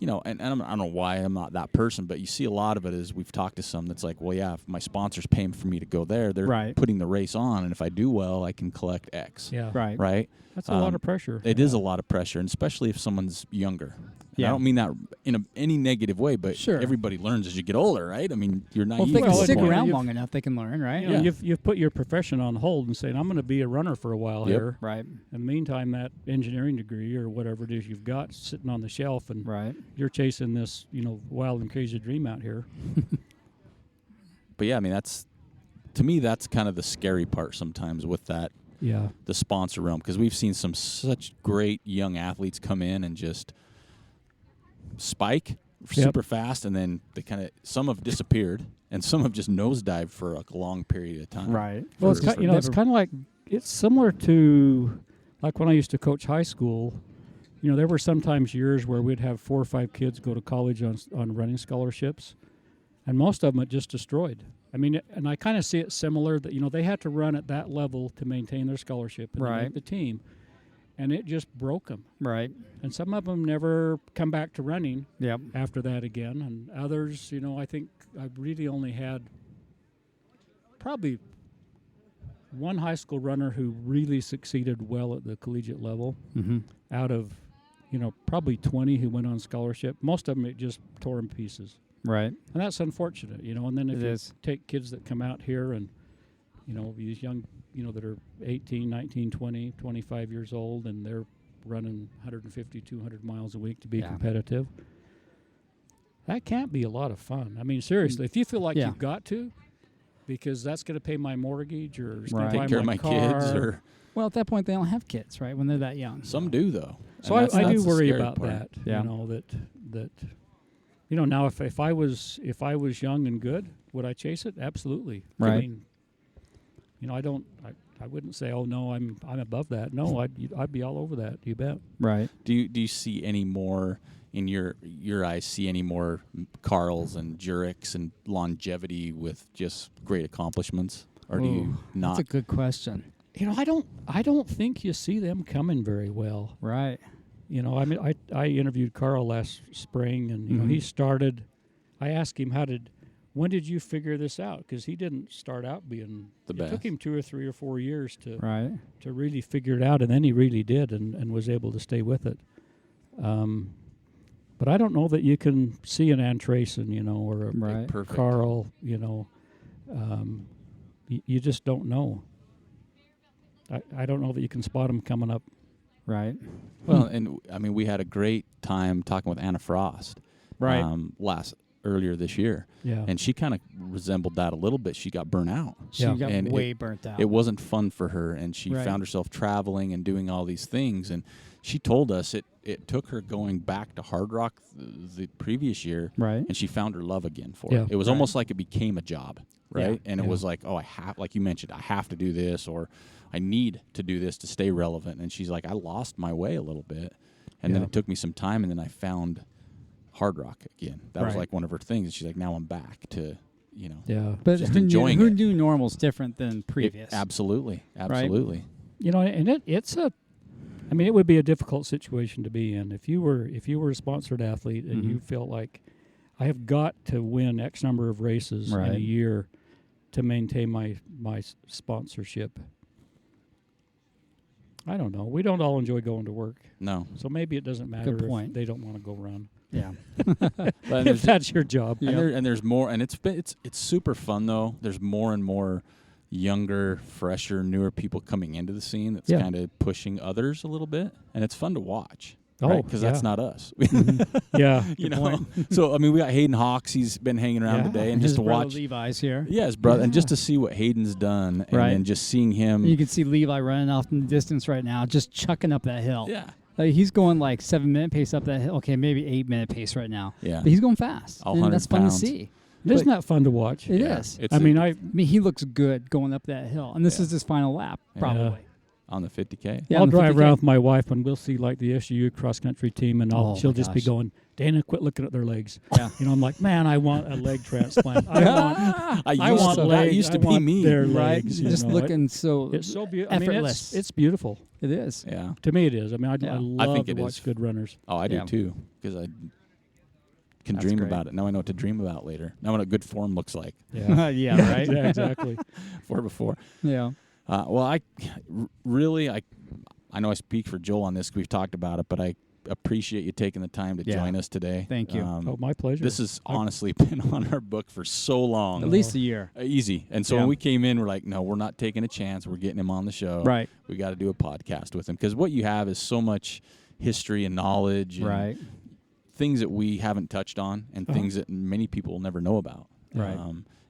and I don't know why I'm not that person, but you see a lot of it is we've talked to some that's like, well, yeah, if my sponsor's paying for me to go there, they're putting the race on, and if I do well, I can collect X. Yeah. Right? That's a lot of pressure. It is a lot of pressure, and especially if someone's younger. Yeah. I don't mean that in any negative way, but everybody learns as you get older, right? I mean, you're naive. Well, if they can stick point. around long enough, they can learn, right? You've put your profession on hold and saying, I'm going to be a runner for a while here. Right. In the meantime, that engineering degree or whatever it is you've got sitting on the shelf, and you're chasing this, wild and crazy dream out here. But yeah, I mean, to me, that's kind of the scary part sometimes with that. Yeah. The sponsor realm, because we've seen such great young athletes come in and just spike super fast, and then some have disappeared, and some have just nosedived for a long period of time. Right. Well, it's kind of like, it's similar to like when I used to coach high school. There were sometimes years where we'd have 4 or 5 kids go to college on running scholarships, and most of them it just destroyed. I mean, and I kind of see it similar that, they had to run at that level to maintain their scholarship and make the team. And it just broke them. Right. And some of them never come back to running after that again. And others, I think I've really only had probably one high school runner who really succeeded well at the collegiate level out of, probably 20 who went on scholarship. Most of them, it just tore them to pieces. Right. And that's unfortunate, And then if you take kids that come out here and, these young, that are 18, 19, 20, 25 years old, and they're running 150, 200 miles a week to be competitive, that can't be a lot of fun. I mean, seriously, if you feel like you've got to, because that's going to pay my mortgage or it's going to take care of my kids. Well, at that point, they don't have kids, right, when they're that young. Some do, though. So I do worry about part. that, that now if I was young and good, would I chase it? Absolutely. Right. I mean, I wouldn't say, oh no, I'm above that. No, I'd be all over that. You bet. Right. Do you see any more in your eyes? See any more Carls and Jureks and longevity with just great accomplishments, or do you not? That's a good question. I don't think you see them coming very well. Right. I mean, I interviewed Carl last spring, and he started. I asked him when did you figure this out? Because he didn't start out being the best. It took him 2 or 3 or 4 years to really figure it out, and then he really did, and was able to stay with it. But I don't know that you can see an Antrason, or a Carl, you just don't know. I don't know that you can spot them coming up. Right. Well, and I mean, we had a great time talking with Anna Frost. Right. Earlier this year. Yeah. And she kind of resembled that a little bit. She got burnt out. She got way burnt out. It wasn't fun for her, and she found herself traveling and doing all these things. And she told us it took her going back to Hard Rock the previous year, and she found her love again for it. It was almost like it became a job, right? And it was like, like you mentioned, I have to do this, or I need to do this to stay relevant. And she's like, I lost my way a little bit, and then it took me some time, and then I found Hard Rock again. That was like one of her things. And she's like, now I'm back to, but just enjoying who it. knew normal's different than previous. Absolutely. Right? And it would be a difficult situation to be in if you were a sponsored athlete and you felt like I have got to win X number of races in a year to maintain my sponsorship. I don't know. We don't all enjoy going to work. No. So maybe it doesn't matter if they don't want to go run. Yeah. If that's your job. And there's more, and it's super fun though. There's more and more younger, fresher, newer people coming into the scene that's kind of pushing others a little bit, and it's fun to watch. Oh, because that's not us. Yeah. you know. So I mean, we got Hayden Hawks. He's been hanging around today, and his just to brother watch. Levi's here. Yeah, his brother, and just to see what Hayden's done, and then just seeing him. You can see Levi running off in the distance right now, just chucking up that hill. Yeah. Like he's going like 7-minute pace up that hill. Okay, maybe 8-minute pace right now. Yeah. But he's going fast. All And 100 that's fun to pounds. see. Isn't that fun to watch? It is. It's I mean, he looks good going up that hill. And this is his final lap, probably. on the 50K. Yeah, I'll on the drive 50K. around with my wife and we'll see like the SU cross country team, and she'll my just be gosh. going, "Dana, quit looking at their legs." Yeah. You know, I'm like, man, I want a leg transplant. I used want to- legs. that used to I be want me. Their Right? legs, you Just know. looking so It's so beautiful. I mean, effortless. it's beautiful. It is. Yeah. To me, it is. I mean, I Yeah. love think to it watch is. good runners. Oh, I do Yeah. too, because I can That's dream great. about it. Now I know what to dream about later. Now I know what good form looks like. Yeah. Yeah, right? Yeah, exactly. Before. Yeah. Well, I know I speak for Joel on this 'cause we've talked about it, but I appreciate you taking the time to Yeah. join us today. Thank you. Oh, my pleasure. This has honestly been on our book for so long. At least a year. Easy. And so Yeah. when we came in, we're like, no, we're not taking a chance. We're getting him on the show. Right. We got to do a podcast with him because what you have is so much history and knowledge and Right. things that we haven't touched on and things that many people will never know about. Right.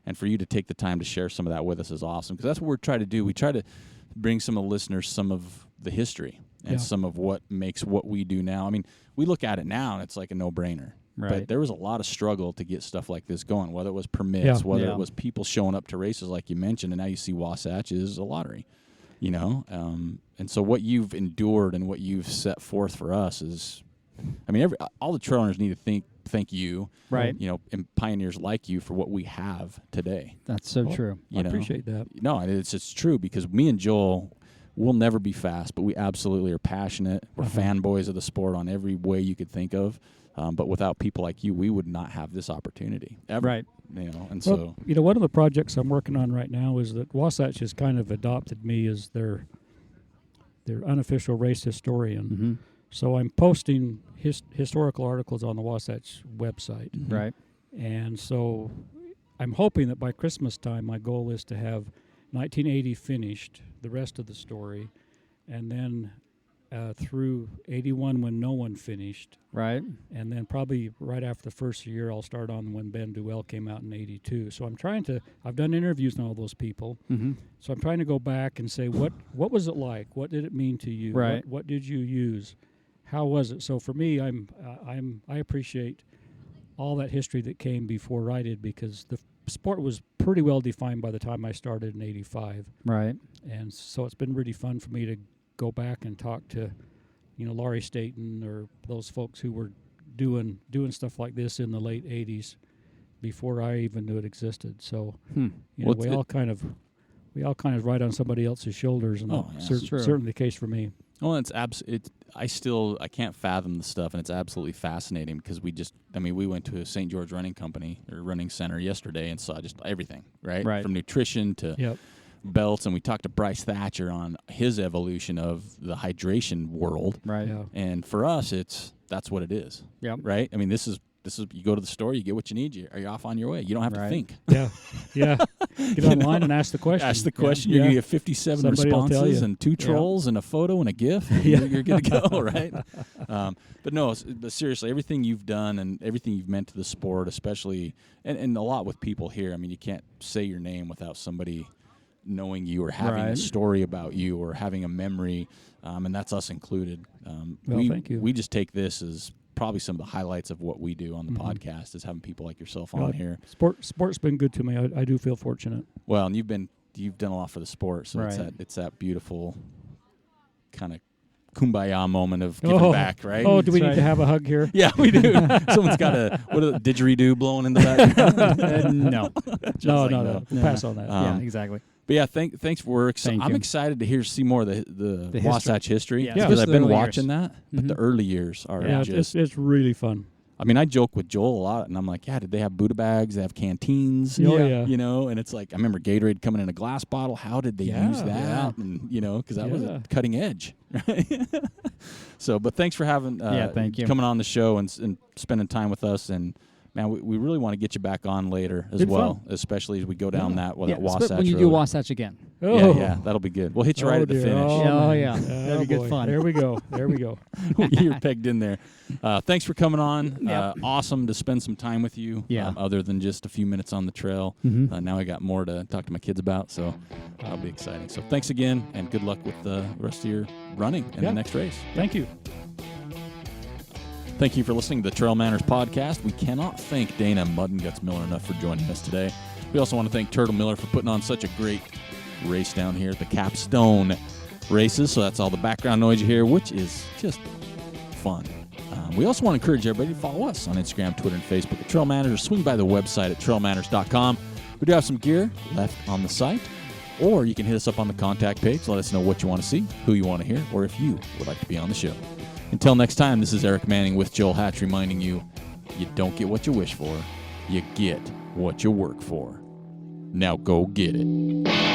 And for you to take the time to share some of that with us is awesome because that's what we're trying to do. We try to bring some of the listeners some of the history and some of what makes what we do now. I mean, we look at it now and it's like a no-brainer. Right. But there was a lot of struggle to get stuff like this going, whether it was permits, whether Yeah. it was people showing up to races like you mentioned, and now you see Wasatch is a lottery, you know? And so what you've endured and what you've set forth for us is, I mean, all the trail runners need to thank you, Right. you know, and pioneers like you for what we have today. That's so true. You I know? appreciate that. No, it's true because me and Joel will never be fast, but we absolutely are passionate. We're fanboys of the sport on every way you could think of. But without people like you, we would not have this opportunity ever. Right. You know, and Well, so you know, one of the projects I'm working on right now is that Wasatch has kind of adopted me as their unofficial race historian. Mm-hmm. So I'm posting historical articles on the Wasatch website. Right. And so I'm hoping that by Christmas time, my goal is to have 1980 finished, the rest of the story, and then through 81 when no one finished, Right. and then probably right after the first year, I'll start on when Ben Duell came out in 82. So I've done interviews on all those people. Mm-hmm. So I'm trying to go back and say, what was it like? What did it mean to you? Right. What did you use? How was it? So for me, I appreciate all that history that came before I did because the sport was pretty well defined by the time I started in 85. Right. And so it's been really fun for me to go back and talk to, you know, Laurie Staten or those folks who were doing stuff like this in the late 80s before I even knew it existed. So, you know, Well, we all kind of ride on somebody else's shoulders, and that's true. certainly the case for me. well, I can't fathom the stuff, and it's absolutely fascinating because we went to a St. George running company or running center yesterday and saw just everything, right? Right. From nutrition to Yep. belts, and we talked to Bryce Thatcher on his evolution of the hydration world. Right. Yeah. And for us, that's what it is. Yep. Right? I mean, this is you go to the store, you get what you need, you're off on your way. You don't have to Right. think. Yeah. Yeah. Get online and ask the question. Ask the Yeah. question. Yeah. You're going to get 57 Somebody will tell responses you. and 2 trolls and a photo and a GIF. You're good to go, right? But no, but seriously, everything you've done and everything you've meant to the sport, especially, and a lot with people here. I mean, you can't say your name without somebody knowing you or having a Right. story about you or having a memory, and that's us included. Well, thank you. We just take this as probably some of the highlights of what we do on the podcast is having people like yourself on Well, here. Sport's been good to me. I do feel fortunate. Well, and you've done a lot for the sport, so Right. it's that beautiful kind of kumbaya moment of giving back, right? Oh, do we That's need to right. have a hug here? Yeah, we do. Someone's got a didgeridoo blowing in the background. No. No. Pass on that. Yeah, exactly. But yeah, thanks for work. So Thank I'm you. excited to see more of the history. Wasatch history Yeah, because especially I've been the early watching years. that. But the early years are Yeah, just. it's really fun. I mean, I joke with Joel a lot, and I'm like, yeah, did they have Buddha bags? They have canteens? Oh, yeah. You know, and it's like, I remember Gatorade coming in a glass bottle. How did they use that? Yeah. And, you know, because that was Yeah. cutting edge. Right? So, but thanks for having Thank you. coming on the show and spending time with us. And man, we really want to get you back on later as Been well, fun. especially as we go down that Yeah, Wasatch when you Road. do Wasatch again. Oh. Yeah, that'll be good. We'll hit you right at the dear. finish. Oh, man. yeah. That'd be good boy. fun. There we go. There we go. You're pegged in there. Thanks for coming on. Yep. Awesome to spend some time with you. Yeah. Other than just a few minutes on the trail. Mhm. Now I got more to talk to my kids about, so that'll be exciting. So thanks again, and good luck with the rest of your running and Yeah. the next race. Thank you. Thank you for listening to the Trail Manners podcast. We cannot thank Dana Mud and Guts Miller enough for joining us today. We also want to thank Turd'l Miller for putting on such a great race down here at the Capstone Races. So that's all the background noise you hear, which is just fun. We also want to encourage everybody to follow us on Instagram, Twitter, and Facebook at Trail Manners, or swing by the website at trailmanners.com. We do have some gear left on the site, or you can hit us up on the contact page. Let us know what you want to see, who you want to hear, or if you would like to be on the show. Until next time, this is Eric Manning with Joel Hatch reminding you, you don't get what you wish for, you get what you work for. Now go get it.